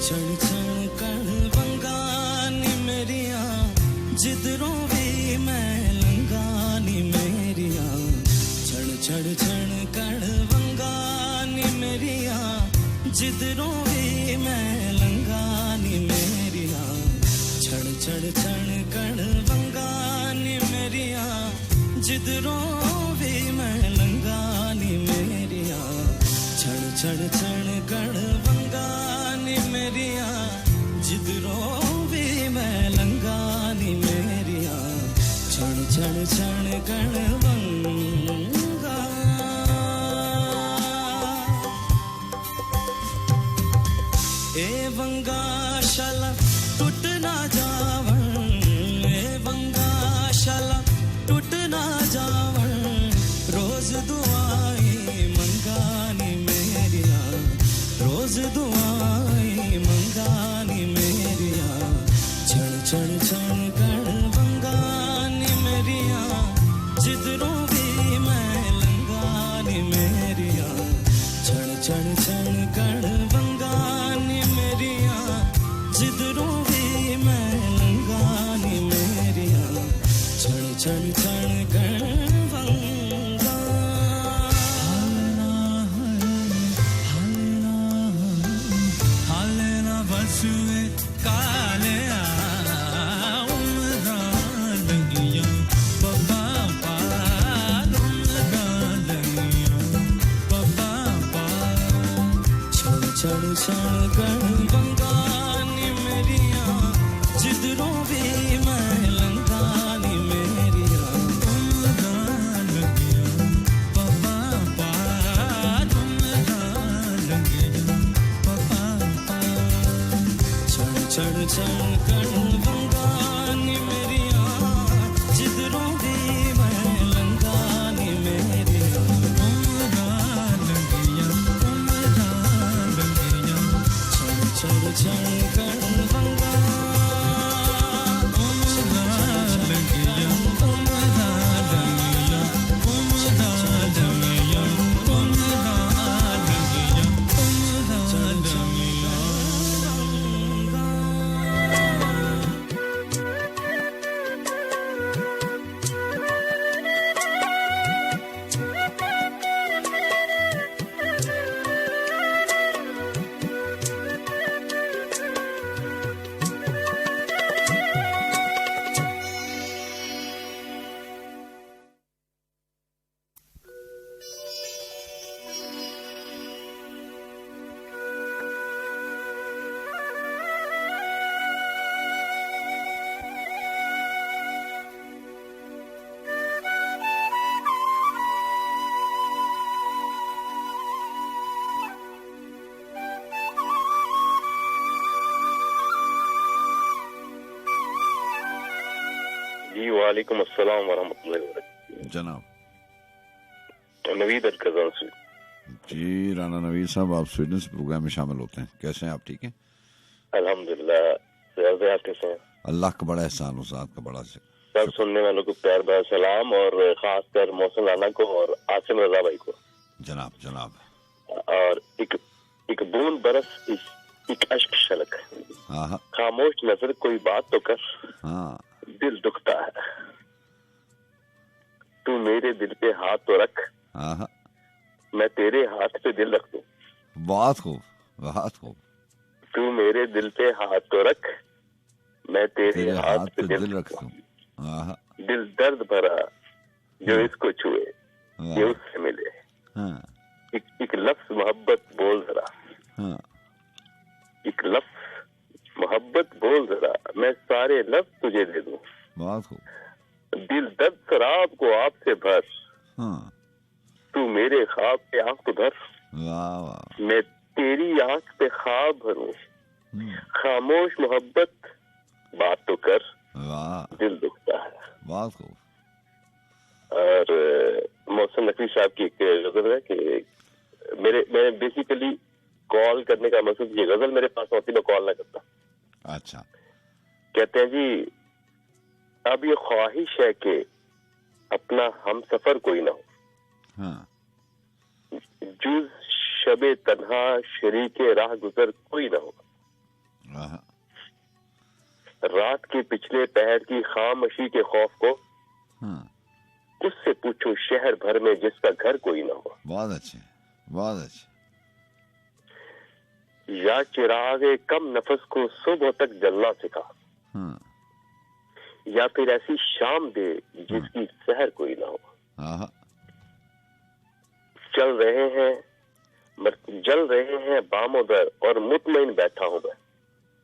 छण छण कण वंगानी मेरिया जिधरों भी मैं लंगानी मेरिया छण छण छण कण वंगानी मेरिया जिधरों भी मैं लंगानी मेरिया छण छण छण कण वंगानी मेरिया जिधरों भी मैं लंगानी मेरिया छण छण छण कण वंगानी मेरिया जिधरों भी मैं लंगानी मेरिया छण छण छण कण वंगा ए वंगा शाला टूट ना जावण ए वंगा शाला टूट ना जावण रोज दुआई मंगानी मेरिया रोज दुआई मंगानी मेरिया छण छण छण कण वंगानी मेरिया जिधरों भी मैं लंगानी मेरिया छण छण छण कण वंगानी मेरिया जिधरों भी मैं लंगानी मेरिया छण छण छण कण वंगा हालेना बसुए काले उमरा लगियो बाबा पार उमरा लगियो बाबा पार छण छण छण कण वंगानी मेरिया जिधरों भी मैं लंगानी मेरिया उमरा लगियो बाबा पार उमरा लगियो बाबा पार छण छण छण कण वंगानी मेरिया जिधरों भी मैं लंगानी मेरिया उमरा लगियो छण छण छण कण वंगा जी वालेकुम अस्सलाम वरहमतुल्लाहि वबरकातुहू। जनाब। नवीद अलकज़न से। जी राना नवीद साहब, आप स्वीडन से प्रोग्राम में शामिल होते हैं, कैसे हैं आप? ठीक हैं अल्हम्दुलिल्लाह। आप कैसे हैं? अल्लाह का बड़ा एहसान हो, साथ का बड़ा से सब सुनने वालों को प्यार भरा सलाम, और खासकर मोहसिन राना को और आसिम रजा भाई को। जनाब जनाब। और एक बूंद बरस, एक अश्क छलक, हाँ खामोश नजर कोई बात तो कर, हाँ, दिल दुखता है, तू मेरे दिल पे हाथ तो रख, हाँ, मैं तेरे हाथ पे दिल रख दूं। बहुत खूब, बहुत खूब। तू मेरे दिल पे हाथ तो रख, मैं तेरे तेरे हाथ पे दिल रख दूं। हाँ दिल दर्द भरा जो इसको छुए, ये उससे मिले। हाँ एक लफ्ज मोहब्बत बोल जरा, हाँ, एक लफ्ज मोहब्बत बोल जरा, मैं सारे लफ्ज तुझे दे दूं। बहुत खूब। दिल दर्द शराब को आपसे भर, हाँ, तू मेरे ख्वाब पे आंख तो धर, वाह वाह। मैं तेरी आंख पे ख्वाब भरूं, खामोश मोहब्बत बात तो कर, वाह, दिल दुखता है। बहुत खूब। और मोहसिन नकवी साहब की एक गजल है कि मैंने बेसिकली कॉल करने का मकसद, ये गजल मेरे पास होती मैं कॉल ना करता। अच्छा। कहते हैं जी, अब ये ख्वाहिश है कि अपना हम सफर कोई ना हो, हाँ, जुज शबे तन्हा शरीके राह गुजर कोई ना हो, हाँ, रात के पिछले पहर की खामोशी के खौफ को हाँ, उससे पूछो शहर भर में जिसका घर कोई ना हो। बहुत अच्छे, बहुत अच्छे। या चिरागे कम नफस को सुबह तक जलना सिखा, हाँ, या फिर ऐसी शाम दे जिसकी सहर कोई ना हो। हाँ, चल रहे हैं जल रहे हैं बामोदर और मुतमईन बैठा हूं मैं,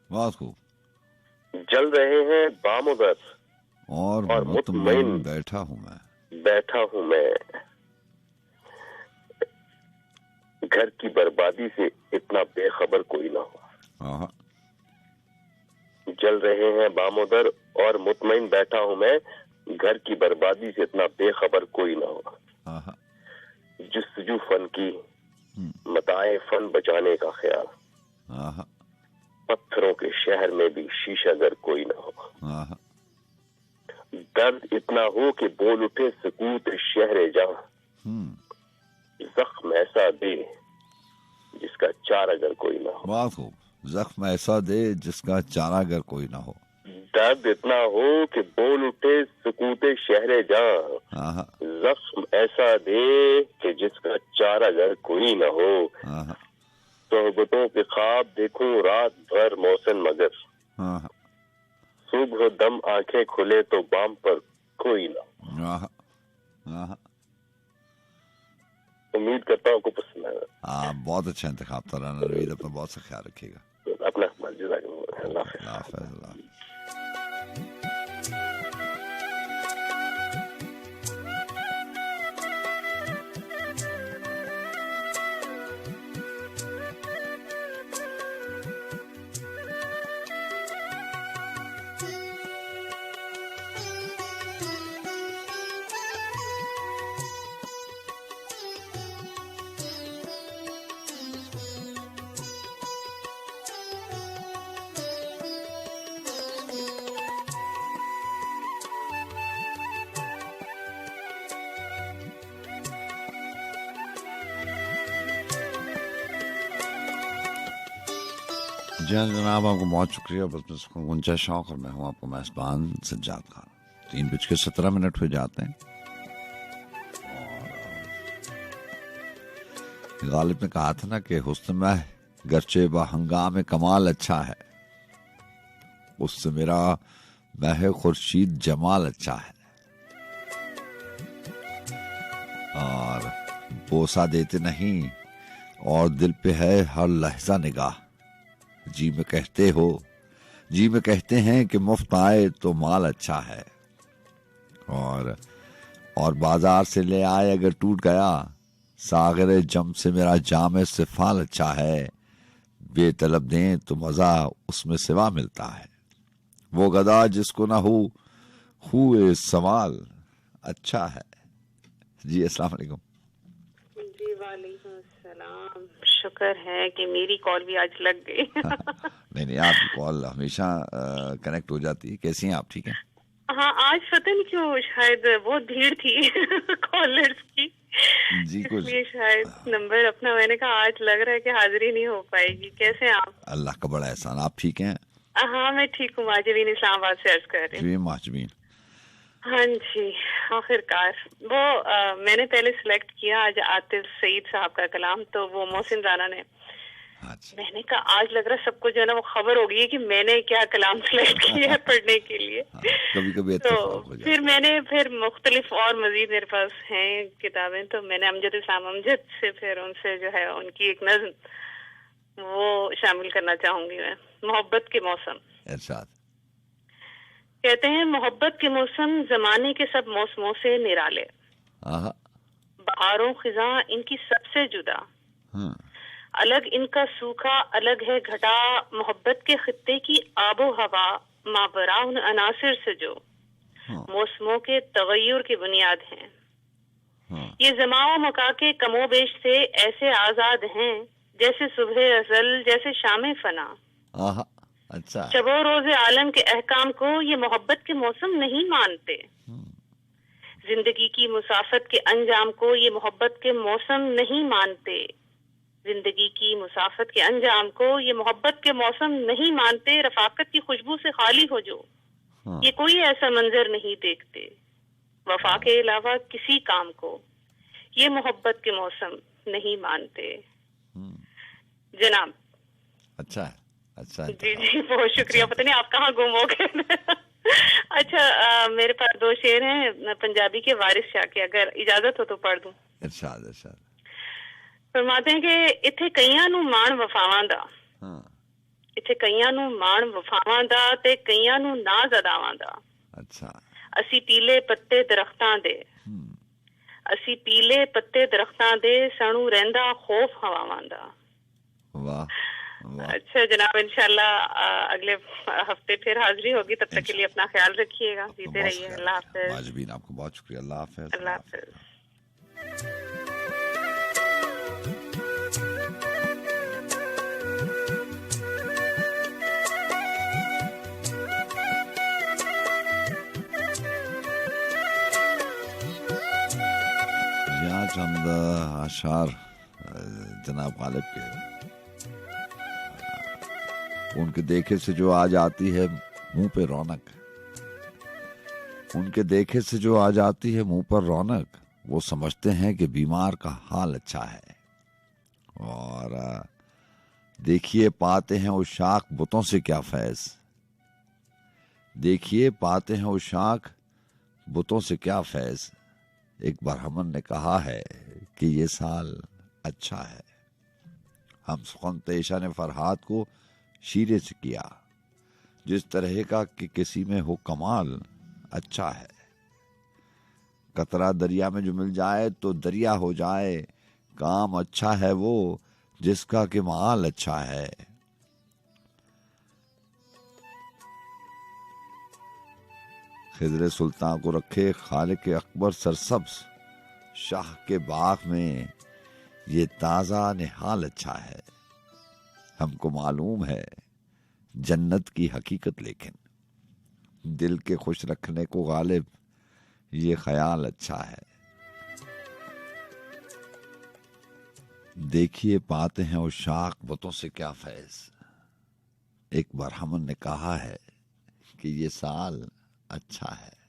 बहुत खूब। जल रहे हैं बामोदर और मुतमईन बैठा हूं मैं, घर की बर्बादी से इतना बेखबर कोई ना हो। हाँ, जल रहे हैं बामोदर और मुतमईन बैठा हूं मैं, घर की बर्बादी से इतना बेखबर कोई ना हो। हाँ, जुस्तजू फन की मताए फन बचाने का ख्याल, हाँ, पत्थरों के शहर में भी शीशागर कोई ना हो। हाँ, दर्द इतना हो कि बोल उठे सुकूत शहरे जहां, जख्म ऐसा दे जिसका चारागर कोई ना हो। बहुत खूब। जख्म ऐसा दे जिसका चारागर कोई ना हो। दर्द इतना हो कि बोल उठे सुकूते शहरे जहां, हाँ, जख्म ऐसा दे कि जिसका चारागर कोई ना हो। हाँ, सोहबतों के ख्वाब देखूं रात भर मोहसिन मगर, हाँ, सुबह दम आंखें खुले तो बाम पर कोई ना हो। हाँ, हाँ, उम्मीद करता हूँ आपको पसंद आएगा। हाँ, बहुत अच्छा इंतखाब था राना नवीद, अपना बहुत सा ख्याल रखिएगा। अपना जज़ाकल्लाह। अल्लाह हाफ़िज़। अल्लाह हाफ़िज़, अल्लाह हाफ़िज़। जी हाँ जनाब, आपको बहुत शुक्रिया। बस मैं गुंजा शौक और मैं हूँ आपको मेज़बान सज्जाद खान। 3:17 हुए जाते हैं। गालिब ने कहा था ना कि हुस्न में गरचे बहंगाम कमाल अच्छा है, उससे मेरा मह खुर्शीद जमाल अच्छा है। और बोसा देते नहीं और दिल पे है हर लहजा निगाह, जी में कहते हैं कि मुफ्त आए तो माल अच्छा है। और बाजार से ले आए अगर टूट गया, सागरे जम से मेरा जाम सिफाल अच्छा है। बेतलब दें तो मजा उसमें सिवा मिलता है। वो गदा जिसको ना हो हुए सवाल अच्छा है। जी अस्सलाम वालेकुम। जी वालेकुम सलाम। शुक्र है कि मेरी कॉल भी आज लग गई। नहीं, आपकी कॉल हमेशा कनेक्ट हो जाती है। कैसी हैं आप? ठीक है? हाँ, आज पता नहीं क्यों शायद बहुत भीड़ थी कॉलर्स की, जी कुछ इसलिए शायद नंबर अपना मैंने कहा आज लग रहा है कि हाजिरी नहीं हो पाएगी। कैसे हैं आप? अल्लाह का बड़ा एहसान। आप ठीक हैं? हाँ मैं ठीक हूँ। माजवीन इस्लामाबाद से अर्ज कर रही हूँ। जी माजवीन। हाँ जी, आखिरकार वो मैंने पहले सिलेक्ट किया आज आतिफ सईद साहब का कलाम, तो वो मोहसिन राना ने। मैंने कहा आज लग रहा है सबको जो है ना वो खबर हो गई है कि मैंने क्या कलाम सिलेक्ट किया है पढ़ने के लिए। कभी कभी तो फिर मुख्तलिफ और मजीद मेरे पास हैं किताबें, तो मैंने अमजद इस्लाम अमजद से फिर उनसे जो है उनकी एक नज्म वो शामिल करना चाहूंगी मैं। मोहब्बत के मौसम। इरशाद। कहते हैं मोहब्बत के मौसम जमाने के सब मौसमों से निराले, बहारों खिजा इनकी सबसे जुदा, अलग इनका सूखा अलग है घटा, मोहब्बत के खित्ते की आबो हवा मावरा उन अनासिर से जो मौसमों के तगय्युर की बुनियाद हैं। ये जमाओ मका के कमोबेश से ऐसे आजाद हैं जैसे सुबह अजल जैसे शाम फना। अच्छा। शबो रोज़े आलम के अहकाम को ये मोहब्बत के मौसम नहीं मानते, जिंदगी की मुसाफत के अंजाम को ये मोहब्बत के मौसम नहीं मानते, जिंदगी की मुसाफत के अंजाम को ये मोहब्बत के मौसम नहीं मानते, रफाकत की खुशबू से खाली हो जो ये कोई ऐसा मंजर नहीं देखते, वफा के अलावा किसी काम को ये मोहब्बत के मौसम नहीं मानते। जनाब। अच्छा है, अच्छा है। जी जी बहुत शुक्रिया। पता नहीं आप कहाँ गुम हो गए। अच्छा मेरे पास दो शेर हैं पंजाबी के वारिस शाह के, अगर इजाजत हो तो पढ़ दूं। इरशाद इरशाद। फरमाते हैं कि इत्थे कईयां नू माण वफावां दा, इत्थे कईयां नू माण वफावां दा ते कईयां नू नाज अदावां दा। अच्छा। असी पीले पत्ते दरख्तां दे, असी पीले पत्ते दरख्तां दे, सानू रहिंदा खौफ हवावां दा। वाह। अच्छा जनाब, इंशाल्लाह अगले हफ्ते फिर हाजिरी होगी। तब तक के लिए अपना ख्याल रखिएगा, जीते रहिए। अल्लाह हाफिज। माजवीन आपको बहुत शुक्रिया। अल्लाह हाफिज। अल्लाह हाफिज। यहाँ चंद आशार जनाब गालिब के, उनके देखे से जो आज आती है मुंह पे रौनक, उनके देखे से जो आज आती है मुंह पर रौनक, वो समझते हैं कि बीमार का हाल अच्छा है। और देखिए पाते हैं उशाक बुतों से क्या फैज, देखिए पाते हैं उशाक बुतों से क्या फैज, एक बार हमन ने कहा है कि ये साल अच्छा है। हम सुखन तेशा ने फरहाद को शीरे से किया, जिस तरह का कि किसी में हो कमाल अच्छा है। कतरा दरिया में जो मिल जाए तो दरिया हो जाए, काम अच्छा है वो जिसका कि माल अच्छा है। खिजरे सुल्तान को रखे खालिक अकबर सरसब्ज, शाह के बाग में ये ताजा निहाल अच्छा है। हमको मालूम है जन्नत की हकीकत, लेकिन दिल के खुश रखने को गालिब ये ख्याल अच्छा है। देखिए पाते हैं उशाक बुतों से क्या फैज, एक बार हमन ने कहा है कि ये साल अच्छा है।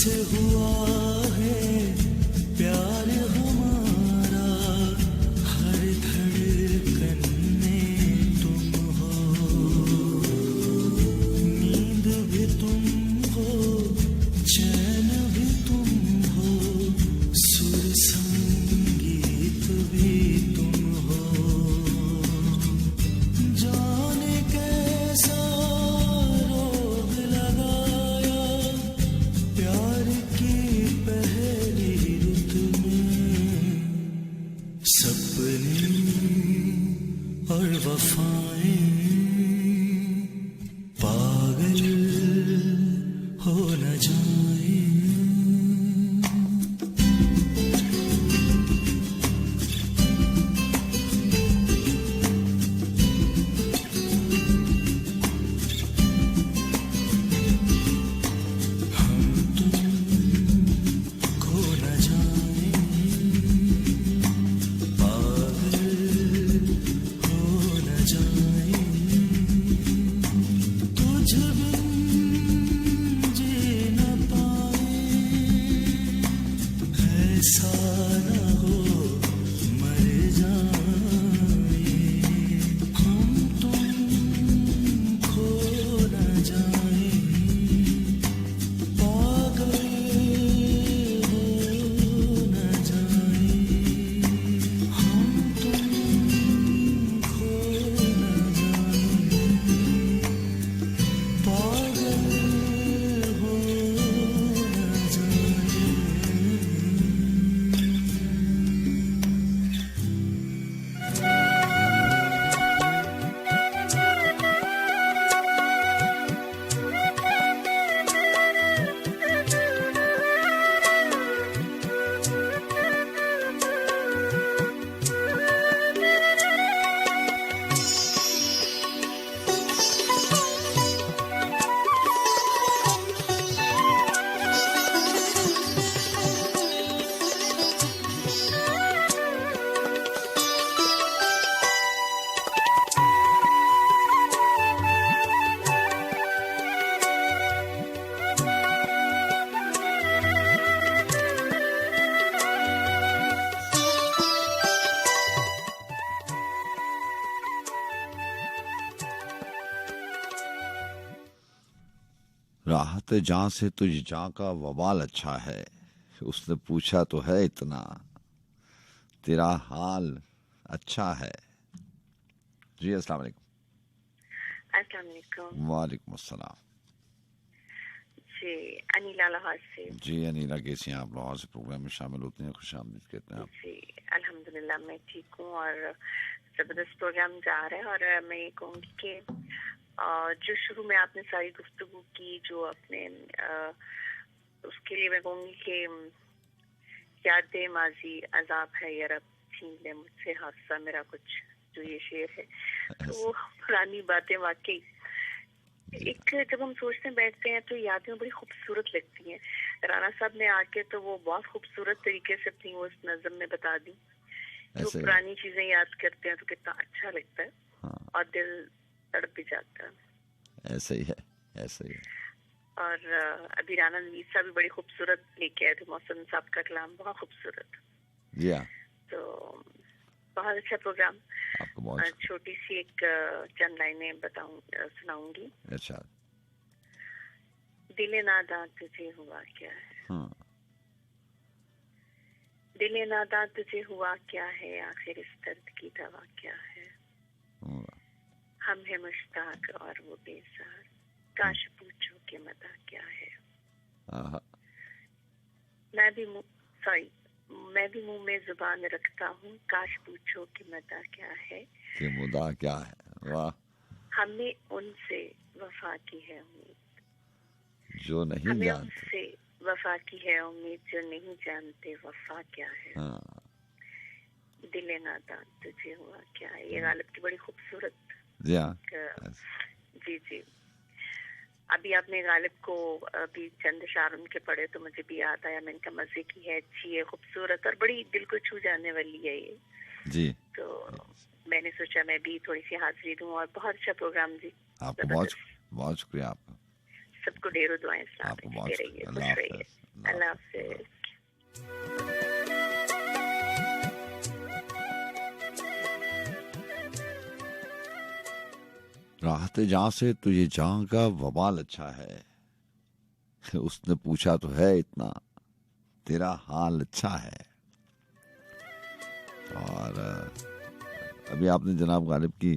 तुमसे हुआ है प्यार हमारा, हर धड़कन में तुम हो, नींद भी तुम हो, चैन भी तुम हो, सुर संगीत भी तुम हो, जाने कैसा रोग लगाया प्यार की पहली रुत में, सपने और वफाएं पागल हो न जाए। खो न जाए, पागल हो न जाए, तुझ बिन जी न पाए, ऐसा न हो मर जाए, हम तुम खो न जाए, पागल हो न जाए, हम तुम खो न जाए, पागल हो न जाए। राहत जां से तुझ जां का वबाल अच्छा है, उसने पूछा तो है इतना, तेरा हाल अच्छा है। जी अस्सलाम वालेकुम। अस्सलाम वालेकुम। वालेकुम अस्सलाम। जी अनिला लाहौर से। जी अनिला, कैसी हैं आप? लाहौर से प्रोग्राम में शामिल होते हैं, खुशामदीद कहते हैं आप। जी अल्हम्दुलिल्लाह मैं ठीक हूँ और जबरदस्त प्रोग्राम जा रहा है। और मैं ये कहूँगी कि जो शुरू में आपने सारी गुफ्तगू की, जो अपने उसके लिए मैं कहूँगी कि याद माजी अजाब है या रब छीन ले मुझसे हादसा मेरा कुछ, जो ये शेर है, तो वो पुरानी बातें वाकई एक जब हम सोचते बैठते हैं तो यादें बड़ी खूबसूरत लगती हैं। राना साहब ने आके तो वो बहुत खूबसूरत तरीके से अपनी वो उस नज़म में बता दी। जो पुरानी चीजें याद करते हैं तो कितना अच्छा लगता है। हाँ। और दिल तड़प भी जाता है। ऐसे ही है, ऐसे ही है। और अभी राना नवीद साहब भी बड़ी खूबसूरत लेके आए थे, मौसम साहब का कलाम बहुत खूबसूरत। जी हाँ, तो बहुत अच्छा प्रोग्राम। आपको बहुत छोटी सी एक चंद लाइनें सुनाऊंगी। अच्छा। दिले नादा तुझे हुआ क्या है, हाँ। दिले नादा तुझे हुआ क्या है, आखिर इस दर्द की दवा क्या है। हम है मुश्ताक और वो बेजार, काश पूछो कि मता क्या है। मैं भी मुंह में जुबान रखता हूँ, काश पूछो कि मता क्या है, कि मुद्दा क्या है। वाह। हमें उनसे वफा की है उम्मीद, जो नहीं हमें जानते। उनसे वफा की है उम्मीद, जो नहीं जानते वफा क्या है। हाँ। दिले नादान तुझे हुआ क्या है, ये गालिब की बड़ी खूबसूरत। जी जी। अभी आपने गालिब को अभी चंद शार उनके पढ़े तो मुझे भी याद आया। मैंने कहा मजे की है, अच्छी है, खूबसूरत और बड़ी दिल को छू जाने वाली है ये। जी। तो मैंने सोचा मैं भी थोड़ी सी हाजिरी दूं। और बहुत अच्छा प्रोग्राम जी। आपको बहुत बहुत शुक्रिया आपका। सबको ढेरों दुआएं सलाम आपको भेजते बहुत रहिए, खुश अल्लाह रहिए। हाफ़िज़। अल्लाह हाफिज। राहते जहाँ से तुझे जहाँ का वबाल अच्छा है। उसने पूछा तो है इतना, तेरा हाल अच्छा है। और अभी आपने जनाब गालिब की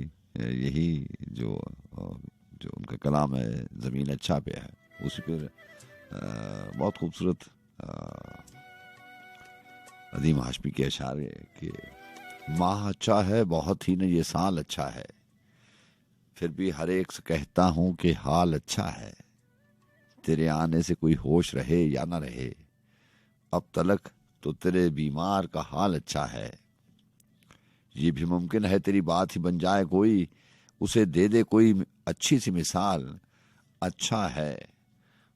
यही जो उनका कलाम है ज़मीन अच्छा पे है, उसी पर बहुत खूबसूरत अदीम हाशमी के अशार है कि माह अच्छा है बहुत ही न ये साल अच्छा है, फिर भी हर एक से कहता हूँ कि हाल अच्छा है। तेरे आने से कोई होश रहे या ना रहे, अब तलक तो तेरे बीमार का हाल अच्छा है। ये भी मुमकिन है तेरी बात ही बन जाए कोई, उसे दे दे कोई अच्छी सी मिसाल, अच्छा है।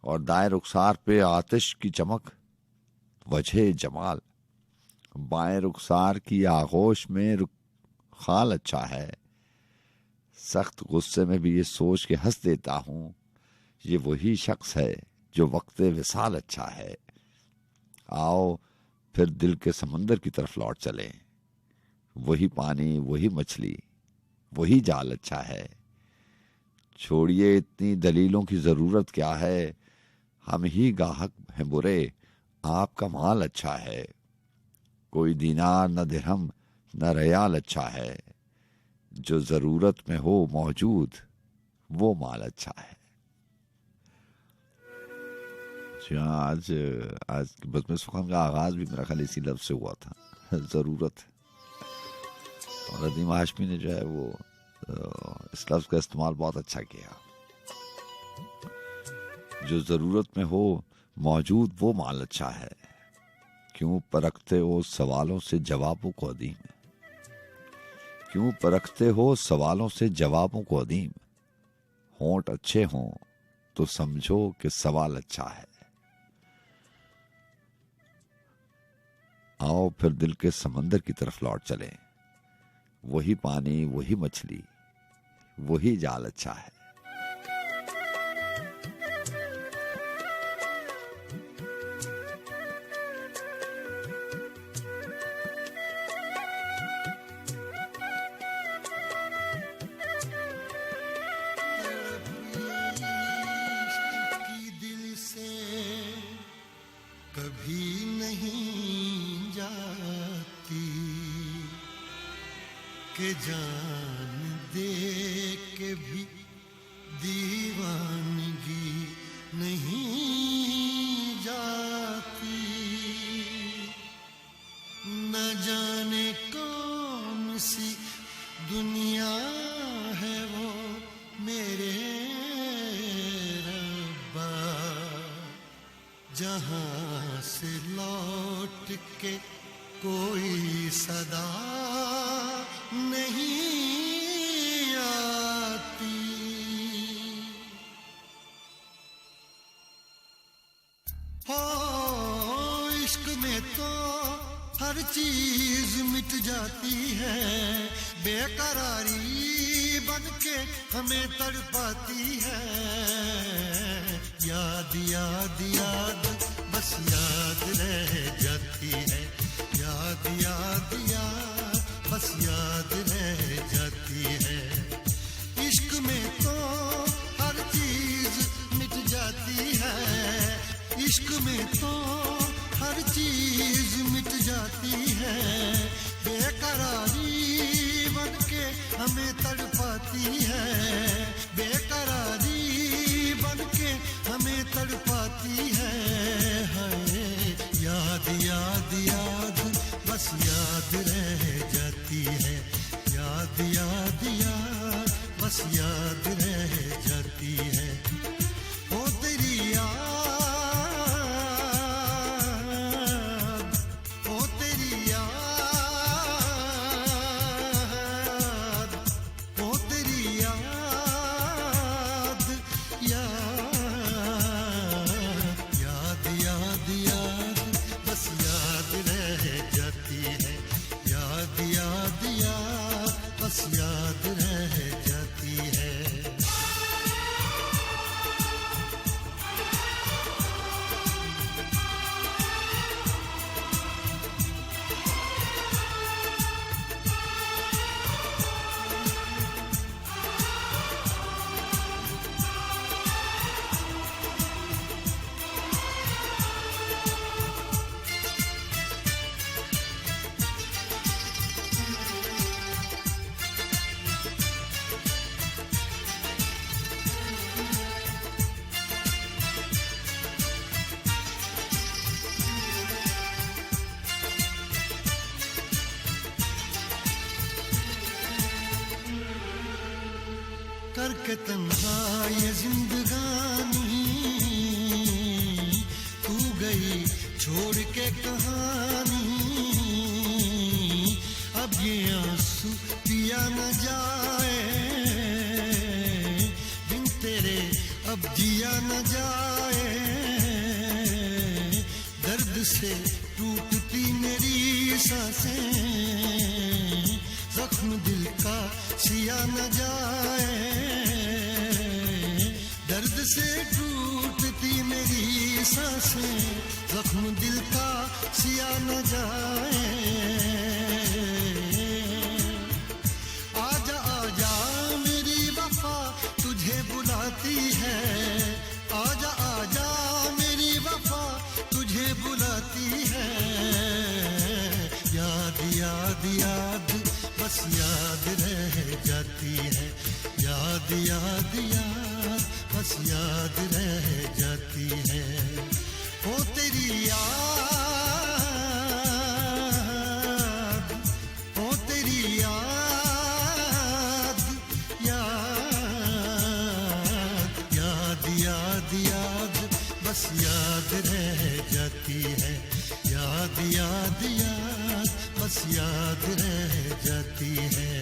और दाए रुखसार पे आतिश की चमक, वजह जमाल, बाएं रुखसार की आगोश में खाल अच्छा है। सख्त गुस्से में भी ये सोच के हंस देता हूँ, ये वही शख्स है जो वक्त विसाल अच्छा है। आओ फिर दिल के समंदर की तरफ लौट चलें, वही पानी वही मछली वही जाल अच्छा है। छोड़िए इतनी दलीलों की जरूरत क्या है, हम ही गाहक हैं बुरे, आपका माल अच्छा है। कोई दीनार न दिरहम न रियाल अच्छा है, जो जरूरत में हो मौजूद वो माल अच्छा है। आज बज़्म सुख़न का आगाज भी मेरा ख्याल इसी लफ्ज़ से हुआ था, जरूरत। और अदीम हाशमी ने जो है वो इस लफ्ज़ का इस्तेमाल बहुत अच्छा किया। जो जरूरत में हो मौजूद वो माल अच्छा है, क्यों परखते हो सवालों से जवाबों को अदीम, क्यों परखते हो सवालों से जवाबों को अदीम। होंठ अच्छे हों तो समझो कि सवाल अच्छा है। आओ फिर दिल के समंदर की तरफ लौट चलें, वही पानी वही मछली वही जाल अच्छा है। कभी नहीं जाती कि जान दे के भी दीवानगी नहीं जाती। न जाने कौन सी दुनिया है वो मेरे रब्बा, जहाँ से लौट के कोई सदा नहीं आती। हो इश्क में तो हर चीज मिट जाती है, बेकरारी बनके हमें तड़पाती है। याद याद याद बस याद रह जाती है, याद याद याद बस याद रह जाती है। इश्क में तो हर चीज मिट जाती है, इश्क में तो हर चीज मिट जाती है। बेकरारी बनके हमें तड़पाती है, बेकरारी बनके हमें तड़पाती है। याद याद याद बस याद रह जाती है, याद याद याद बस याद रह जाती है। ओ तेरी याद, ओ तेरी याद, ओ तेरी याद, याद याद याद बस याद रह जाती है, याद याद याद बस याद रह जाती है। के तन्हा ये जिंदगानी, तू गई छोड़ के कहानी, अब ये आंसू पिया न जाए, बिन तेरे अब जिया न जाए, दर्द से टूटती मेरी सांसें, जख्म दिल का सिया न जाए, दर्द से टूटती मेरी सांसें, जख्म दिल का सिया न जाए। आजा आजा मेरी वफा तुझे बुलाती है, आजा आजा मेरी वफा तुझे बुलाती है, याद याद याद बस याद रह जाती है, याद याद याद बस याद रह जाती है, ओ तेरी याद, ओ तेरी याद, याद याद याद याद बस याद रह जाती है, याद याद याद बस याद रह जाती है।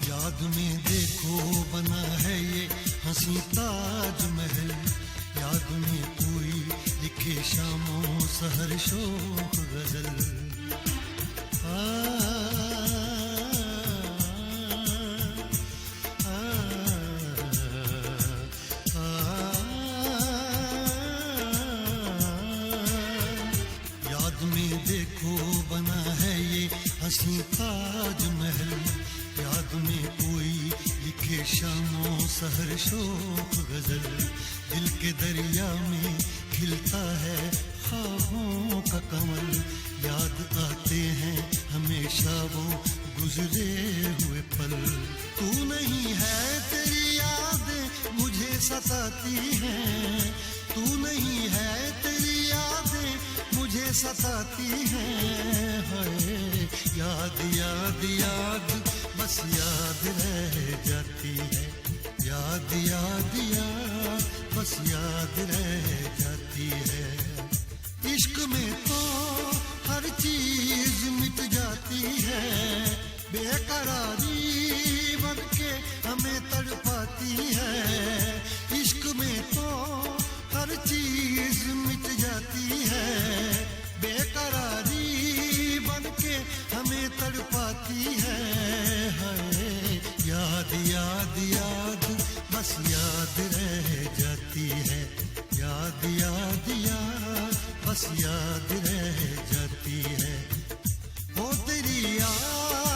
याद में देखो बना है ये हंसी ताजमहल, याद में कोई लिखे शामों सहर शोक गजल, याद में देखो बना है ये हंसी ताजमहल, याद में कोई लिखे शामों सहर शोक गजल, दिल के दरिया में खिलता है ख्वाबों का कमल, याद आते हैं हमेशा वो गुजरे हुए पल, तू नहीं है तेरी याद मुझे सताती है, तू नहीं है तेरी यादें मुझे सताती है, हाय याद याद याद बस याद रह जाती है, याद याद याद बस याद रह जाती है, इश्क में तो हर चीज मिट जाती है, बेकरारी बन के हमें तड़पाती है, इश्क में तो हर चीज मिट जाती है, बेकरारी बन के हमें तड़पाती है, याद याद याद बस याद रह जाती है, याद याद याद बस याद रह जाती है, ओ तेरी याद,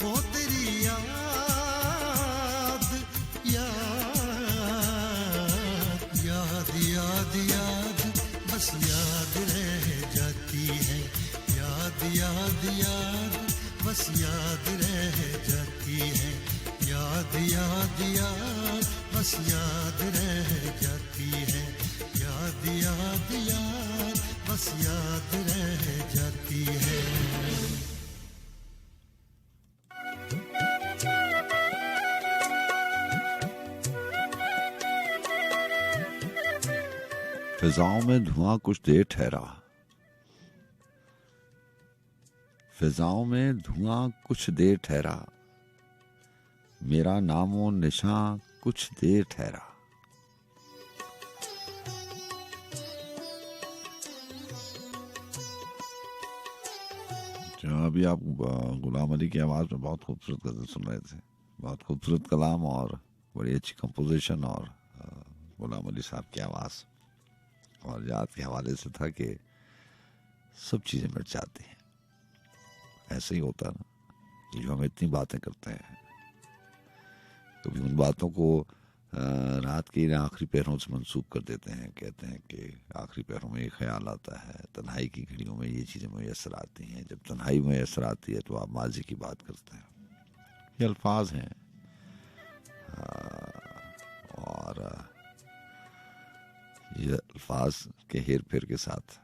ओ तेरी याद, याद याद याद याद बस याद रह जाती है, याद याद याद बस याद रह जाती है, याद याद याद बस याद रह जाती है, याद याद याद बस याद रह जाती है। फिजाओं में धुआं कुछ देर ठहरा, फिजाओं में धुआं कुछ देर ठहरा, मेरा नामो निशां कुछ देर ठहरा। जो अभी आप गुलाम अली की आवाज में बहुत खूबसूरत गजल सुन रहे थे, बहुत खूबसूरत कलाम और बड़ी अच्छी कंपोजिशन, और गुलाम अली साहब की आवाज और याद के हवाले से था कि सब चीजें मिट जाती हैं। ऐसे ही होता है ना कि जो हम इतनी बातें करते हैं, कभी उन बातों को रात के आखिरी पहरों से मंसूब कर देते हैं। कहते हैं कि आखिरी पहरों में ये ख्याल आता है, तन्हाई की घड़ियों में ये चीज़ें मुयसर आती हैं। जब तन्हाई मुयसर आती है तो आप माजी की बात करते हैं। ये अल्फाज हैं और ये अल्फाज के हेर फेर के साथ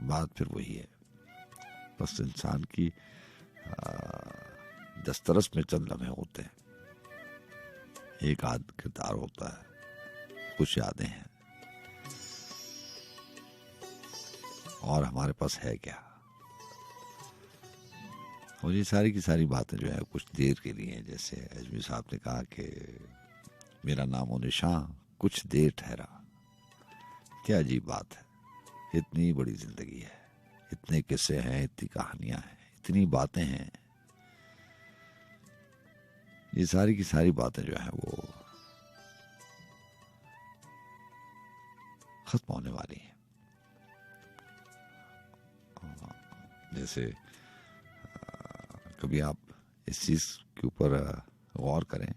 बात फिर वही है। बस इंसान की दस्तरस में चंद लम्हे होते हैं, एक आध किरदार होता है, कुछ यादें हैं, और हमारे पास है क्या। और ये सारी की सारी बातें जो है कुछ देर के लिए, जैसे अजमी साहब ने कहा कि मेरा नामो निशां कुछ देर ठहरा। क्या अजीब बात है, इतनी बड़ी जिंदगी है, इतने किस्से हैं, इतनी कहानियां हैं, इतनी बातें हैं। ये सारी की सारी बातें जो है वो खत्म होने वाली हैं। जैसे कभी आप इस चीज के ऊपर गौर करें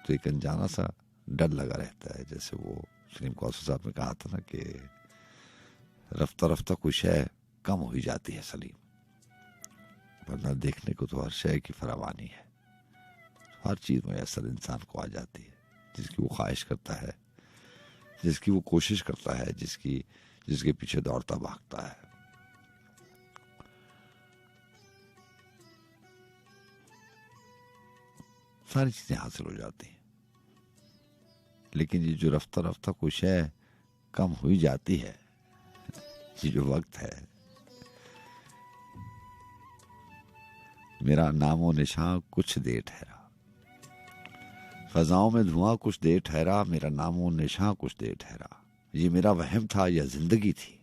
तो एक अनजाना सा डर लगा रहता है। जैसे वो सलीम कौसर साहब ने कहा था ना कि रफ्ता रफ्ता कोई शय कम हो ही जाती है सलीम, वरना देखने को तो हर शय की फरावानी है। हर चीज में असर इंसान को आ जाती है, जिसकी वो ख्वाहिश करता है, जिसकी वो कोशिश करता है, जिसके पीछे दौड़ता भागता है। सारी चीजें हासिल हो जाती हैं। लेकिन ये जो रफ्ता रफ्ता कोई शय कम हुई जाती है, ये जो वक्त है, मेरा नामो निशां कुछ देर ठहरा, फजाओं में धुआं कुछ देर ठहरा, मेरा नामो निशां कुछ देर ठहरा। ये मेरा वहम था या जिंदगी थी,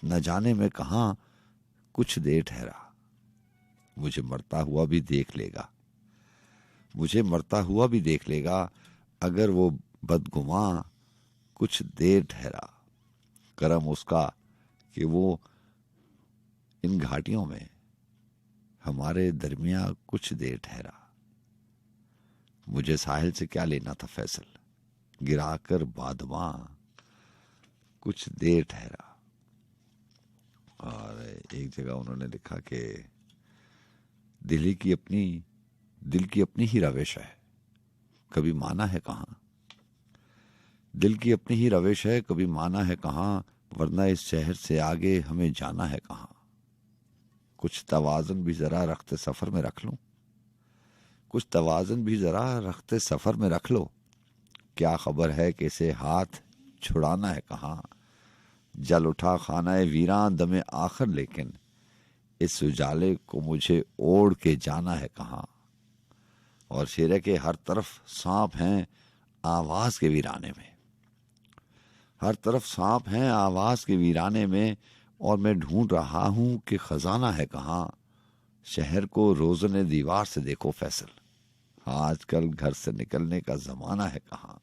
न जाने में कहां कुछ देर ठहरा। मुझे मरता हुआ भी देख लेगा, मुझे मरता हुआ भी देख लेगा, अगर वो बदगुमां कुछ देर ठहरा। करम उसका कि वो इन घाटियों में हमारे दरमियां कुछ देर ठहरा। मुझे साहिल से क्या लेना था फैसल, गिराकर बादमां कुछ देर ठहरा। और एक जगह उन्होंने लिखा कि दिल की अपनी ही रविश है, कभी माना है कहाँ। दिल की अपनी ही रविश है, कभी माना है कहाँ, वरना इस शहर से आगे हमें जाना है कहाँ। कुछ तवाज़ुन भी जरा रखते सफर में रख लूं, कुछ तवाज़ुन भी जरा रखते सफर में रख लो। क्या खबर है कि इसे हाथ छुड़ाना है कहाँ। जल उठा खानाए वीरान दमे आखिर, लेकिन इस उजाले को मुझे ओढ़ के जाना है कहाँ। और शेर के हर तरफ सांप हैं आवाज के वीराने में, हर तरफ सांप हैं आवाज के वीराने में, और मैं ढूंढ रहा हूं कि खजाना है कहाँ। शहर को रोज़ने दीवार से देखो फैसल, आजकल घर से निकलने का जमाना है कहाँ।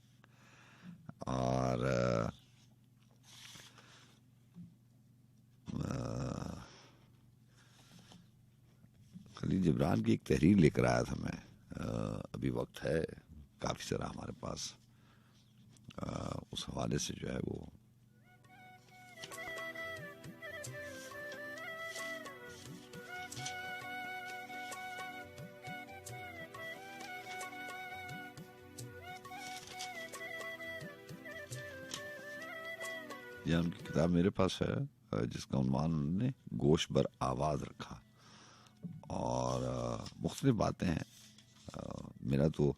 और खलील जिब्रान की एक तहरीर लेकर आया था मैं। अभी वक्त है काफी सारा हमारे पास, उस हवाले से जो है वो यह उनकी किताब मेरे पास है, जिसका उन्वान उन्होंने गोश बर आवाज रखा। और मुख्तलिफ बातें हैं। मेरा तो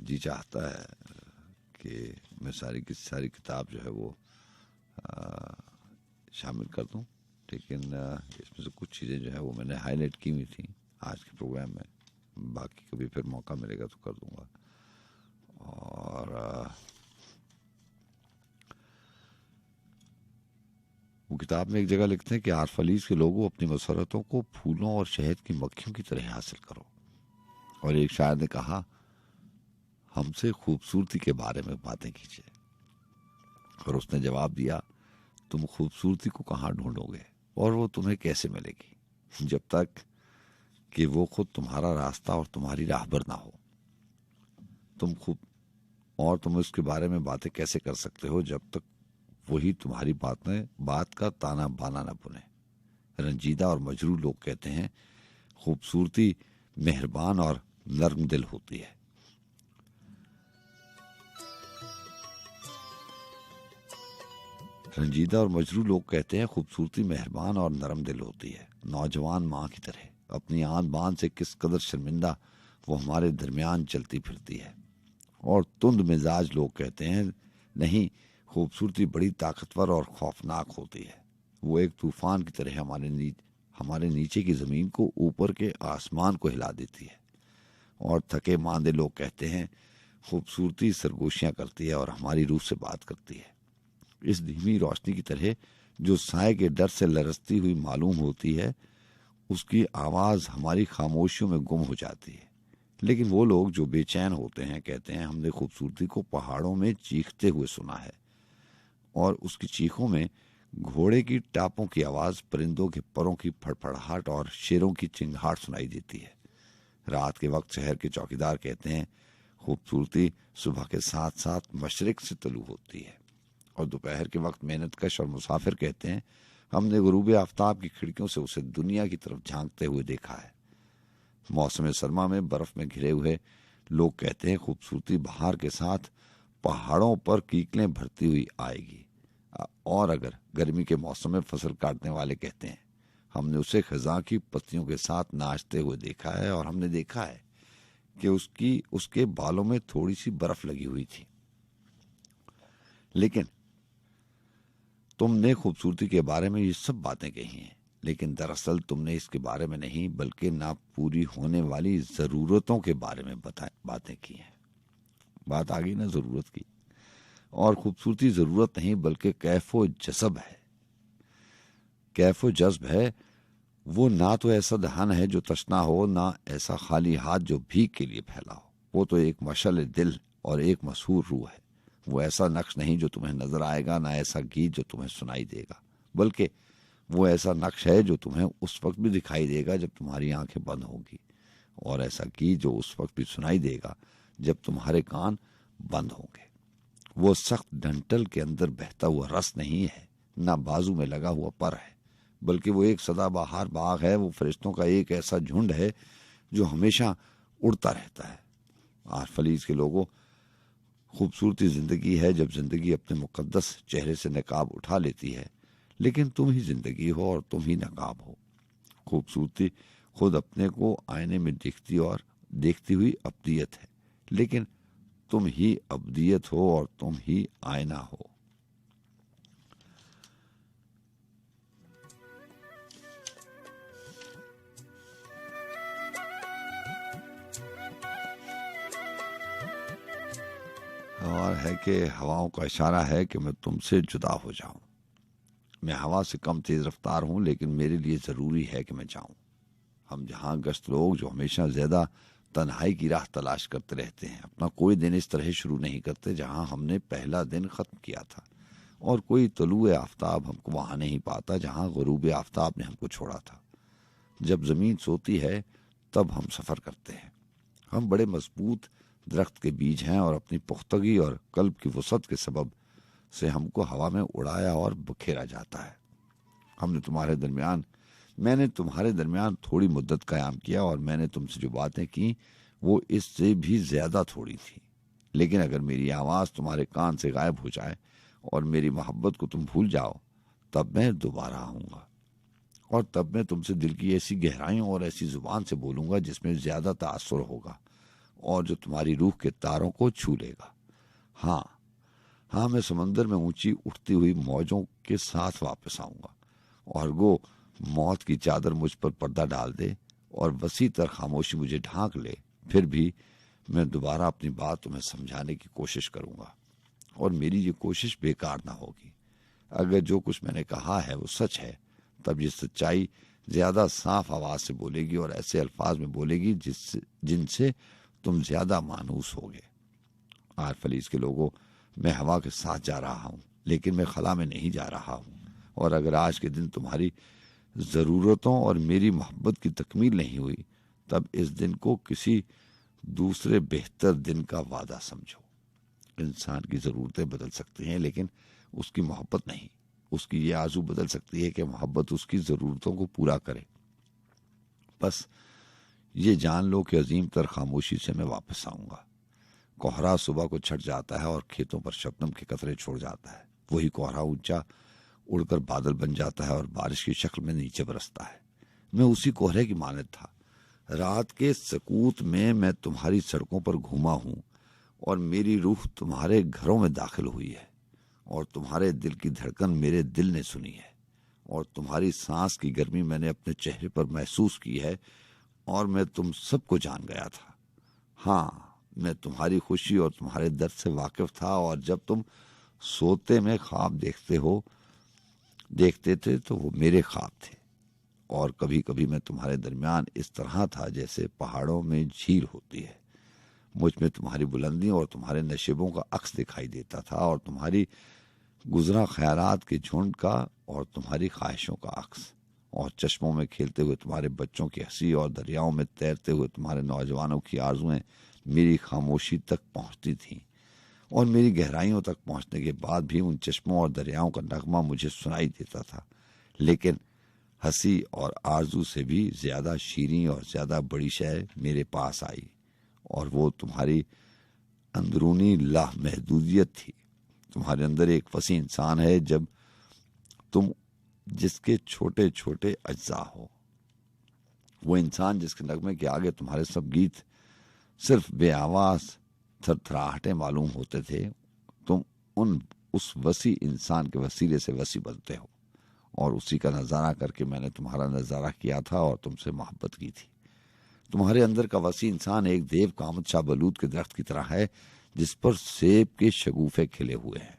जी चाहता है कि मैं सारी की सारी किताब जो है वो शामिल कर दूं, लेकिन इसमें से कुछ चीज़ें जो है वो मैंने हाईलाइट की हुई थी आज के प्रोग्राम में, बाकी कभी फिर मौका मिलेगा तो कर दूंगा। और वो किताब में एक जगह लिखते हैं कि आरफलीज के लोगों अपनी मसरतों को फूलों और शहद की मक्खियों की तरह हासिल करो। और एक शायर ने कहा, हमसे खूबसूरती के बारे में बातें कीजिए। और उसने जवाब दिया, तुम खूबसूरती को कहाँ ढूंढोगे और वो तुम्हें कैसे मिलेगी जब तक कि वो खुद तुम्हारा रास्ता और तुम्हारी राहबर ना हो। तुम उसके बारे में बातें कैसे कर सकते हो जब तक वही तुम्हारी बात का ताना बाना न बुने। रंजीदा और मजरूर लोग कहते हैं, खूबसूरती मेहरबान और नर्म दिल होती है। रंजीदा और मजरूर लोग कहते हैं, खूबसूरती मेहरबान और नरम दिल होती है, नौजवान माँ की तरह। अपनी आन बान से किस कदर शर्मिंदा वो हमारे दरमियान चलती फिरती है। और तुंद मिजाज लोग कहते हैं, नहीं, खूबसूरती बड़ी ताकतवर और खौफनाक होती है। वो एक तूफान की तरह हमारे नीचे की जमीन को ऊपर के आसमान को हिला देती है। और थके मांदे लोग कहते हैं, खूबसूरती सरगोशियां करती है और हमारी रूह से बात करती है। इस धीमी रोशनी की तरह जो साए के डर से लरसती हुई मालूम होती है, उसकी आवाज हमारी खामोशियों में गुम हो जाती है। लेकिन वो लोग जो बेचैन होते हैं कहते हैं, हमने खूबसूरती को पहाड़ों में चीखते हुए सुना है और उसकी चीखों में घोड़े की टापों की आवाज, परिंदों के परों की फड़फड़ाहट और शेरों की चिंगाहट सुनाई देती है। रात के वक्त शहर के चौकीदार कहते हैं, खूबसूरती सुबह के साथ साथ मशरिक से तलू होती है। और दोपहर के वक्त मेहनतकश और मुसाफिर कहते हैं, हमने गुरूब आफ्ताब की खिड़कियों से उसे दुनिया की तरफ झांकते हुए देखा है। मौसम सरमा में बर्फ में घिरे हुए लोग कहते हैं, खूबसूरती बहार के साथ पहाड़ों पर कीकलें भरती हुई आएगी। और अगर गर्मी के मौसम में फसल काटने वाले कहते हैं, हमने उसे खजा की पत्तियों के साथ नाचते हुए देखा है और हमने देखा है कि उसके बालों में थोड़ी सी बर्फ लगी हुई थी। लेकिन तुमने खूबसूरती के बारे में ये सब बातें कही हैं, लेकिन दरअसल तुमने इसके बारे में नहीं बल्कि ना पूरी होने वाली जरूरतों के बारे में बातें की हैं। बात आ गई ना जरूरत की। और खूबसूरती जरूरत नहीं बल्कि कैफो जज्ब है। कैफो जज्ब है, वो ना तो ऐसा दहन है जो तशना हो, ना ऐसा खाली हाथ जो भीख के लिए फैला हो। वो तो एक मशल दिल और एक मशहूर रूह है। वो ऐसा नक्श नहीं जो तुम्हें नजर आएगा, ना ऐसा गीत जो तुम्हें सुनाई देगा, बल्कि वो ऐसा नक्श है जो तुम्हें उस वक्त भी दिखाई देगा जब तुम्हारी आंखें बंद होंगी, और ऐसा गीत जो उस वक्त भी सुनाई देगा जब तुम्हारे कान बंद होंगे। वो सख्त डंटल के अंदर बहता हुआ रस नहीं है, ना बाजू में लगा हुआ पर है, बल्कि वो एक सदाबहार बाग है। वो फरिश्तों का एक ऐसा झुंड है जो हमेशा उड़ता रहता है। आरफलीज के लोगों, खूबसूरती जिंदगी है जब जिंदगी अपने मुकद्दस चेहरे से नकाब उठा लेती है, लेकिन तुम ही जिंदगी हो और तुम ही नकाब हो। खूबसूरती खुद अपने को आईने में देखती हुई अब्दियत है, लेकिन तुम ही अब्दियत हो और तुम ही आईना हो। और है कि हवाओं का इशारा है कि मैं तुमसे जुदा हो जाऊं। मैं हवा से कम तेज रफ्तार हूं, लेकिन मेरे लिए जरूरी है कि मैं जाऊं। हम जहां गश्त लोग जो हमेशा ज्यादा तन्हाई की राह तलाश करते रहते हैं, अपना कोई दिन इस तरह शुरू नहीं करते जहां हमने पहला दिन खत्म किया था, और कोई तलुए आफ्ताब हमको वहां नहीं पाता जहां गुरूब आफ्ताब ने हमको छोड़ा था। जब जमीन सोती है तब हम सफर करते हैं। हम बड़े मजबूत दरख्त के बीज हैं और अपनी पुख्तगी और कल्ब की वसअत के सबब से हमको हवा में उड़ाया और बखेरा जाता है। मैंने तुम्हारे दरमियान थोड़ी मुद्दत कायम किया और मैंने तुमसे जो बातें की वो इससे भी ज्यादा थोड़ी थी। लेकिन अगर मेरी आवाज तुम्हारे कान से गायब हो जाए और मेरी मोहब्बत को तुम भूल जाओ, तब मैं दोबारा आऊंगा, और तब मैं तुमसे दिल की ऐसी गहराइयों और ऐसी जुबान से बोलूंगा जिसमें ज्यादा तासुर होगा और जो तुम्हारी रूह के तारों को छू लेगा। हाँ, हाँ, मैं समंदर में ऊंची उठती हुई मौजों के साथ वापस आऊंगा और गो मौत की चादर मुझ पर पर्दा डाल दे और वसी तर खामोशी मुझे ढांक ले, फिर भी मैं दोबारा अपनी बात तुम्हें समझाने की कोशिश करूंगा और मेरी ये कोशिश बेकार ना होगी। अगर जो कुछ मैंने कहा है वो सच है, तब ये सच्चाई ज्यादा साफ आवाज से बोलेगी और ऐसे अल्फाज में बोलेगी जिनसे तुम ज्यादा मानूस होगे। आर फलीस के लोगों, मैं हवा के साथ जा रहा हूं, लेकिन मैं खला में नहीं जा रहा हूं, और अगर आज के दिन तुम्हारी जरूरतों और मेरी मोहब्बत की तकमील नहीं हुई, तब इस दिन को किसी दूसरे बेहतर दिन का वादा समझो। इंसान की जरूरतें बदल सकती हैं, लेकिन उसकी मोहब्बत नहीं। उसकी ये आजू बदल सकती है कि मोहब्बत उसकी जरूरतों को पूरा करे। बस ये जान लो कि अजीम तर खामोशी से मैं वापस आऊंगा। कोहरा सुबह को छट जाता है और खेतों पर शबनम के कतरे छोड़ जाता है। वही कोहरा ऊंचा उड़कर बादल बन जाता है और बारिश की शक्ल में नीचे बरसता है। मैं उसी कोहरे की मानद था। रात के सकूत में मैं तुम्हारी सड़कों पर घूमा हूं और मेरी रूह तुम्हारे घरों में दाखिल हुई है और तुम्हारे दिल की धड़कन मेरे दिल ने सुनी है और तुम्हारी सांस की गर्मी मैंने अपने चेहरे पर महसूस की है और मैं तुम सबको जान गया था। हाँ, मैं तुम्हारी खुशी और तुम्हारे दर्द से वाकिफ था और जब तुम सोते में ख्वाब देखते थे तो वो मेरे ख्वाब थे। और कभी कभी मैं तुम्हारे दरमियान इस तरह था जैसे पहाड़ों में झील होती है। मुझ में तुम्हारी बुलंदी और तुम्हारे नशेबों का अक्स दिखाई देता था और तुम्हारी गुजरा ख्यालात के झुंड का और तुम्हारी ख्वाहिशों का अक्स, और चश्मों में खेलते हुए तुम्हारे बच्चों की हंसी और दरियाओं में तैरते हुए तुम्हारे नौजवानों की आरजुएं मेरी खामोशी तक पहुंचती थीं और मेरी गहराइयों तक पहुंचने के बाद भी उन चश्मों और दरियाओं का नगमा मुझे सुनाई देता था। लेकिन हंसी और आरजू से भी ज्यादा शीरीं और ज्यादा बड़ी शय मेरे पास आई और वो तुम्हारी अंदरूनी लामहदूदियत थी। तुम्हारे अंदर एक वसी इंसान है जब तुम जिसके छोटे छोटे अज्जा हो। वो इंसान जिसके नगमे के आगे तुम्हारे सब गीत सिर्फ बेआवाज थरथराहटें मालूम होते थे। तुम उस वसी इंसान के वसीले से वसी बनते हो और उसी का नजारा करके मैंने तुम्हारा नजारा किया था और तुमसे मोहब्बत की थी। तुम्हारे अंदर का वसी इंसान एक देव कामत शाह बलूत के दरख्त की तरह है जिस पर सेब के शगुफे खिले हुए हैं।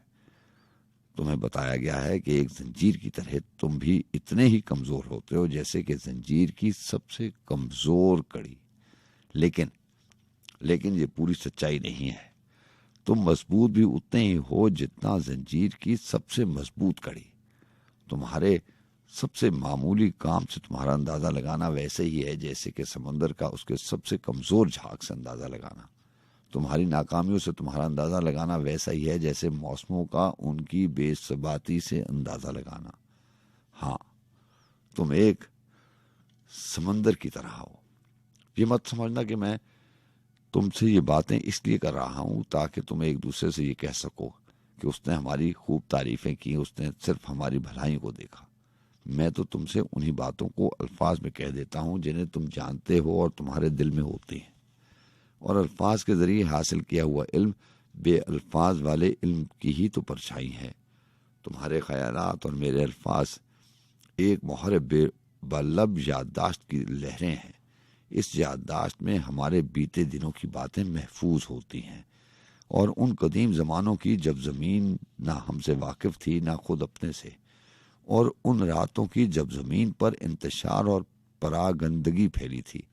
तुम्हें बताया गया है कि एक जंजीर की तरह तुम भी इतने ही कमजोर होते हो जैसे कि जंजीर की सबसे कमजोर कड़ी। लेकिन ये पूरी सच्चाई नहीं है। तुम मजबूत भी उतने ही हो जितना जंजीर की सबसे मजबूत कड़ी। तुम्हारे सबसे मामूली काम से तुम्हारा अंदाजा लगाना वैसे ही है जैसे कि समंदर का उसके सबसे कमजोर झाग से अंदाजा लगाना। तुम्हारी नाकामियों से तुम्हारा अंदाजा लगाना वैसा ही है जैसे मौसमों का उनकी बेसबाती से अंदाजा लगाना। हाँ, तुम एक समंदर की तरह हो। ये मत समझना कि मैं तुमसे ये बातें इसलिए कर रहा हूं ताकि तुम एक दूसरे से ये कह सको कि उसने हमारी खूब तारीफें की, उसने सिर्फ हमारी भलाई को देखा। मैं तो तुमसे उन्हीं बातों को अल्फाज में कह देता हूं जिन्हें तुम जानते हो और तुम्हारे दिल में होती हैं। और अल्फाज के जरिए हासिल किया हुआ इल्म बेअल्फाज वाले इल्म की ही तो परछाई है। तुम्हारे ख्यालात और मेरे अल्फाज एक मोहर बेबलब याददाश्त की लहरें हैं। इस याददाश्त में हमारे बीते दिनों की बातें महफूज होती हैं और उन कदीम जमानों की जब जमीन ना हमसे वाकिफ थी ना खुद अपने से, और उन रातों की जब जमीन पर इंतशार और परागंदगी फैली थी।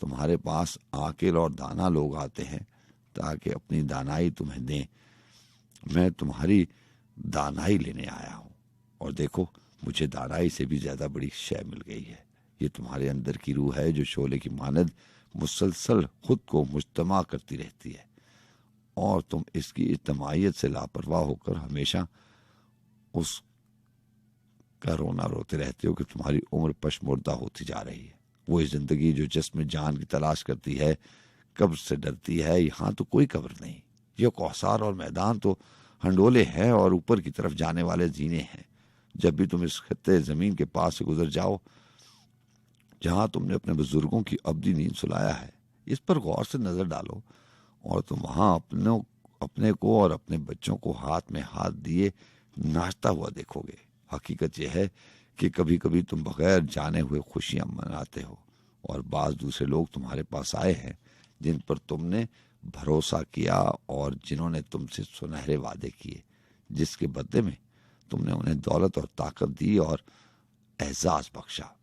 तुम्हारे पास आकिल और दाना लोग आते हैं ताकि अपनी दानाई तुम्हें दें। मैं तुम्हारी दानाई लेने आया हूं और देखो, मुझे दानाई से भी ज्यादा बड़ी शय मिल गई है। ये तुम्हारे अंदर की रूह है जो शोले की मानद मुसलसल खुद को मुज्तमा करती रहती है और तुम इसकी इज्तमाइयत से लापरवाह होकर हमेशा उसका रोना रोते रहते हो कि तुम्हारी उम्र पशमुर्दा होती जा रही है। वो जिंदगी जो जिस्म जान की तलाश करती है, कब्र से डरती है। यहाँ तो कोई कब्र नहीं। ये कौसार और मैदान तो हंडोले हैं और ऊपर की तरफ जाने वाले जीने हैं। जब भी तुम इस खत्ते जमीन के पास से गुजर जाओ जहां तुमने अपने बुजुर्गों की अब्दी नींद सुलाया है, इस पर गौर से नजर डालो और तुम वहां अपने को और अपने बच्चों को हाथ में हाथ दिए नाचता हुआ देखोगे। हकीकत यह है कि कभी कभी तुम बगैर जाने हुए खुशियां मनाते हो और बाज दूसरे लोग तुम्हारे पास आए हैं जिन पर तुमने भरोसा किया और जिन्होंने तुमसे सुनहरे वादे किए, जिसके बदले में तुमने उन्हें दौलत और ताकत दी और एहसास बख्शा।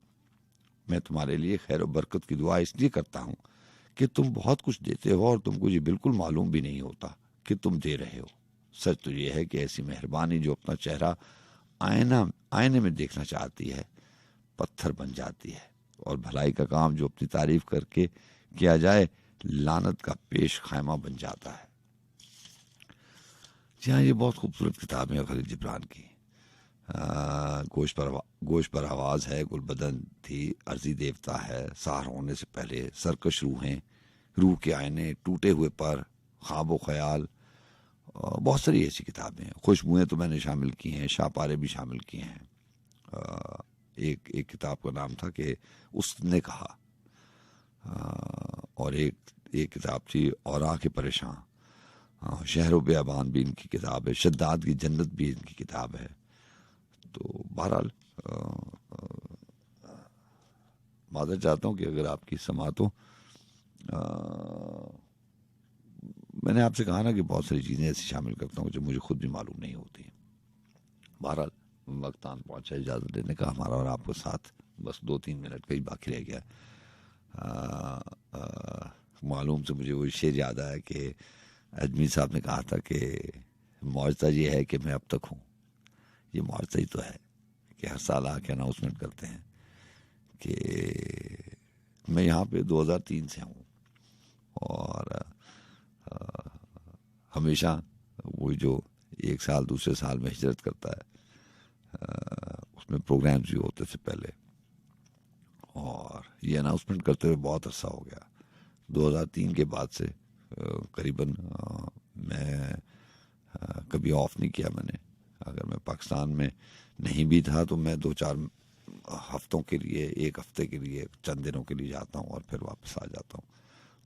मैं तुम्हारे लिए खैर और बरकत की दुआ इसलिए करता हूं कि तुम बहुत कुछ देते हो और तुमको ये बिल्कुल मालूम भी नहीं होता कि तुम दे रहे हो। सच तो ये है कि ऐसी मेहरबानी जो अपना चेहरा आईने में देखना चाहती है पत्थर बन जाती है, और भलाई का काम जो अपनी तारीफ करके किया जाए लानत का पेश खैमा बन जाता है। जी हाँ, ये बहुत खूबसूरत किताब है खलील जिब्रान की। गोश पर आवाज है, गुलबदन थी, अर्जी देवता है, सार होने से पहले, सरकश रूहें, रूह के आईने, टूटे हुए पर, ख्वाब ख्याल, बहुत सारी ऐसी किताबें हैं। खुशबुएं तो मैंने शामिल की हैं, शाहपारे भी शामिल किए हैं। एक किताब का नाम था कि उसने कहा, और एक किताब थी और आंखें परेशान। शहरों बेअबान भी इनकी किताब है, शद्दाद की जन्नत भी इनकी किताब है। तो बहरहाल मादर चाहता हूँ कि अगर आपकी समात हो, मैंने आपसे कहा ना कि बहुत सारी चीज़ें ऐसी शामिल करता हूँ जो मुझे खुद भी मालूम नहीं होती। बहरहाल वक्त आन पहुँचा इजाज़त लेने का हमारा और आपको साथ, बस 2-3 मिनट का ही बाकी रह गया। मालूम से मुझे वो शेर याद आया कि अजमी साहब ने कहा था कि मौजज़ा ये है कि मैं अब तक हूँ। ये मौजज़ा ही तो है कि हर साल आके अनाउंसमेंट करते हैं कि मैं यहाँ पे 2003 से हूँ, और हमेशा वो जो एक साल दूसरे साल में हिजरत करता है, उसमें प्रोग्राम्स भी होते थे पहले, और ये अनाउंसमेंट करते हुए बहुत अरसा हो गया। 2003 के बाद से करीबन मैं कभी ऑफ नहीं किया मैंने। अगर मैं पाकिस्तान में नहीं भी था तो मैं 2-4 हफ्तों के लिए, 1 हफ्ते के लिए, चंद दिनों के लिए जाता हूँ और फिर वापस आ जाता हूँ।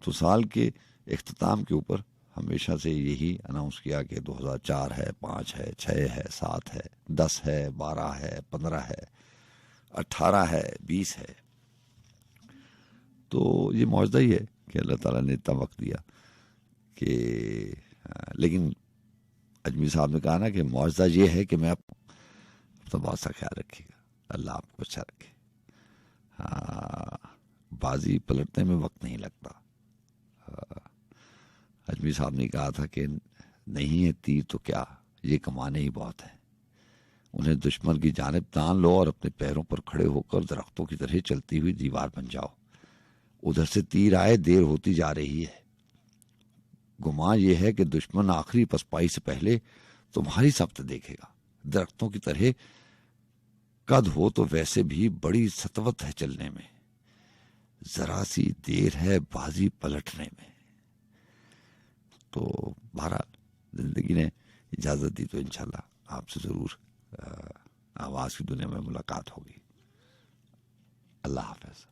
तो साल के इख्तिताम के ऊपर हमेशा से यही अनाउंस किया कि 2004 है, 5 है, 6 है, 7 है, 10 है, 12 है, 15 है, 18 है, 20 है। तो ये मौजज़ा ही है कि अल्लाह ताला ने इतना वक्त दिया कि, लेकिन अजमी साहब ने कहा ना कि मौजज़ा ये है कि मैं तो बहुत सा ख्याल रखिएगा, अल्लाह आपको अच्छा रखे। बाजी पलटने में वक्त नहीं लगता। अजमी साहब ने कहा था कि नहीं है तीर तो क्या, ये कमाने ही बहुत है। उन्हें दुश्मन की जानिब तान लो और अपने पैरों पर खड़े होकर दरख्तों की तरह चलती हुई दीवार बन जाओ। उधर से तीर आए, देर होती जा रही है। गुमान यह है कि दुश्मन आखिरी पसपाई से पहले तुम्हारी सख्त देखेगा। दरख्तों की तरह कद हो तो वैसे भी बड़ी सतवत है चलने में, जरा सी देर है बाजी पलटने में। तो बहरहाल जिंदगी ने इजाजत दी तो इंशाल्लाह आपसे जरूर आवाज की दुनिया में मुलाकात होगी। अल्लाह हाफिज।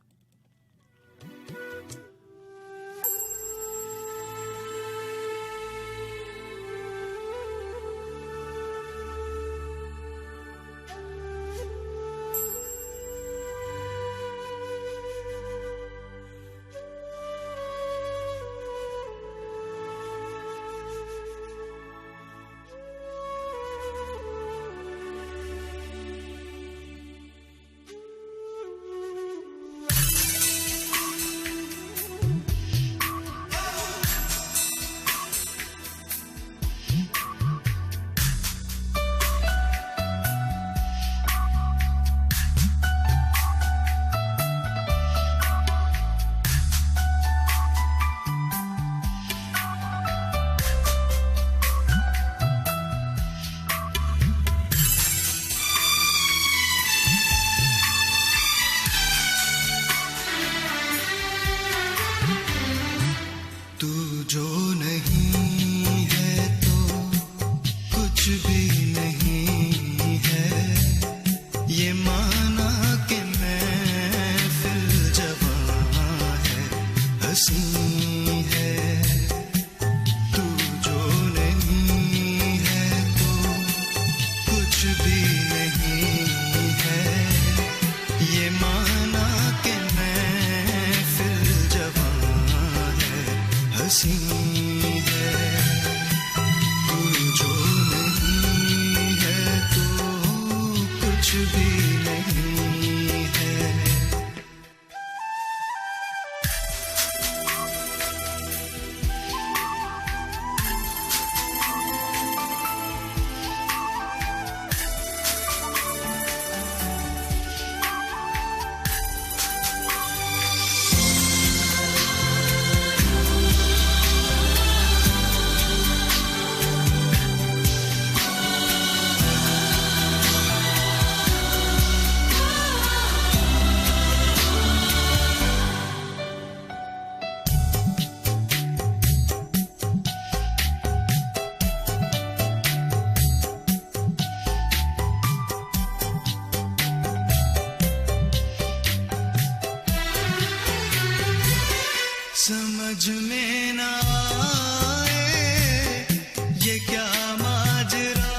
ये क्या माजरा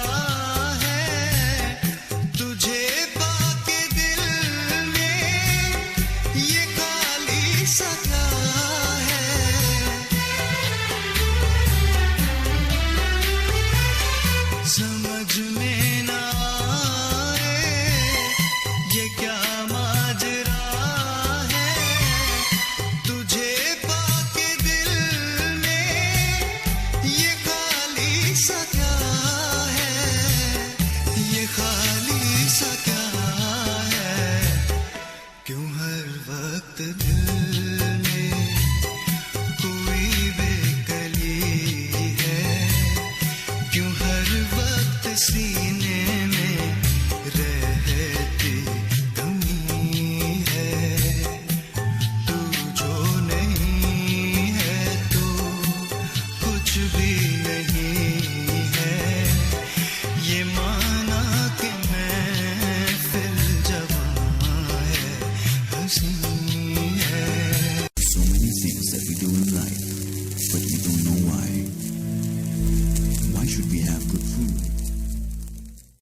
है, तुझे पाके दिल में ये खाली सा क्या है। समझ में ना आए ये क्या माजरा है, तुझे पाके दिल में ये खाली सा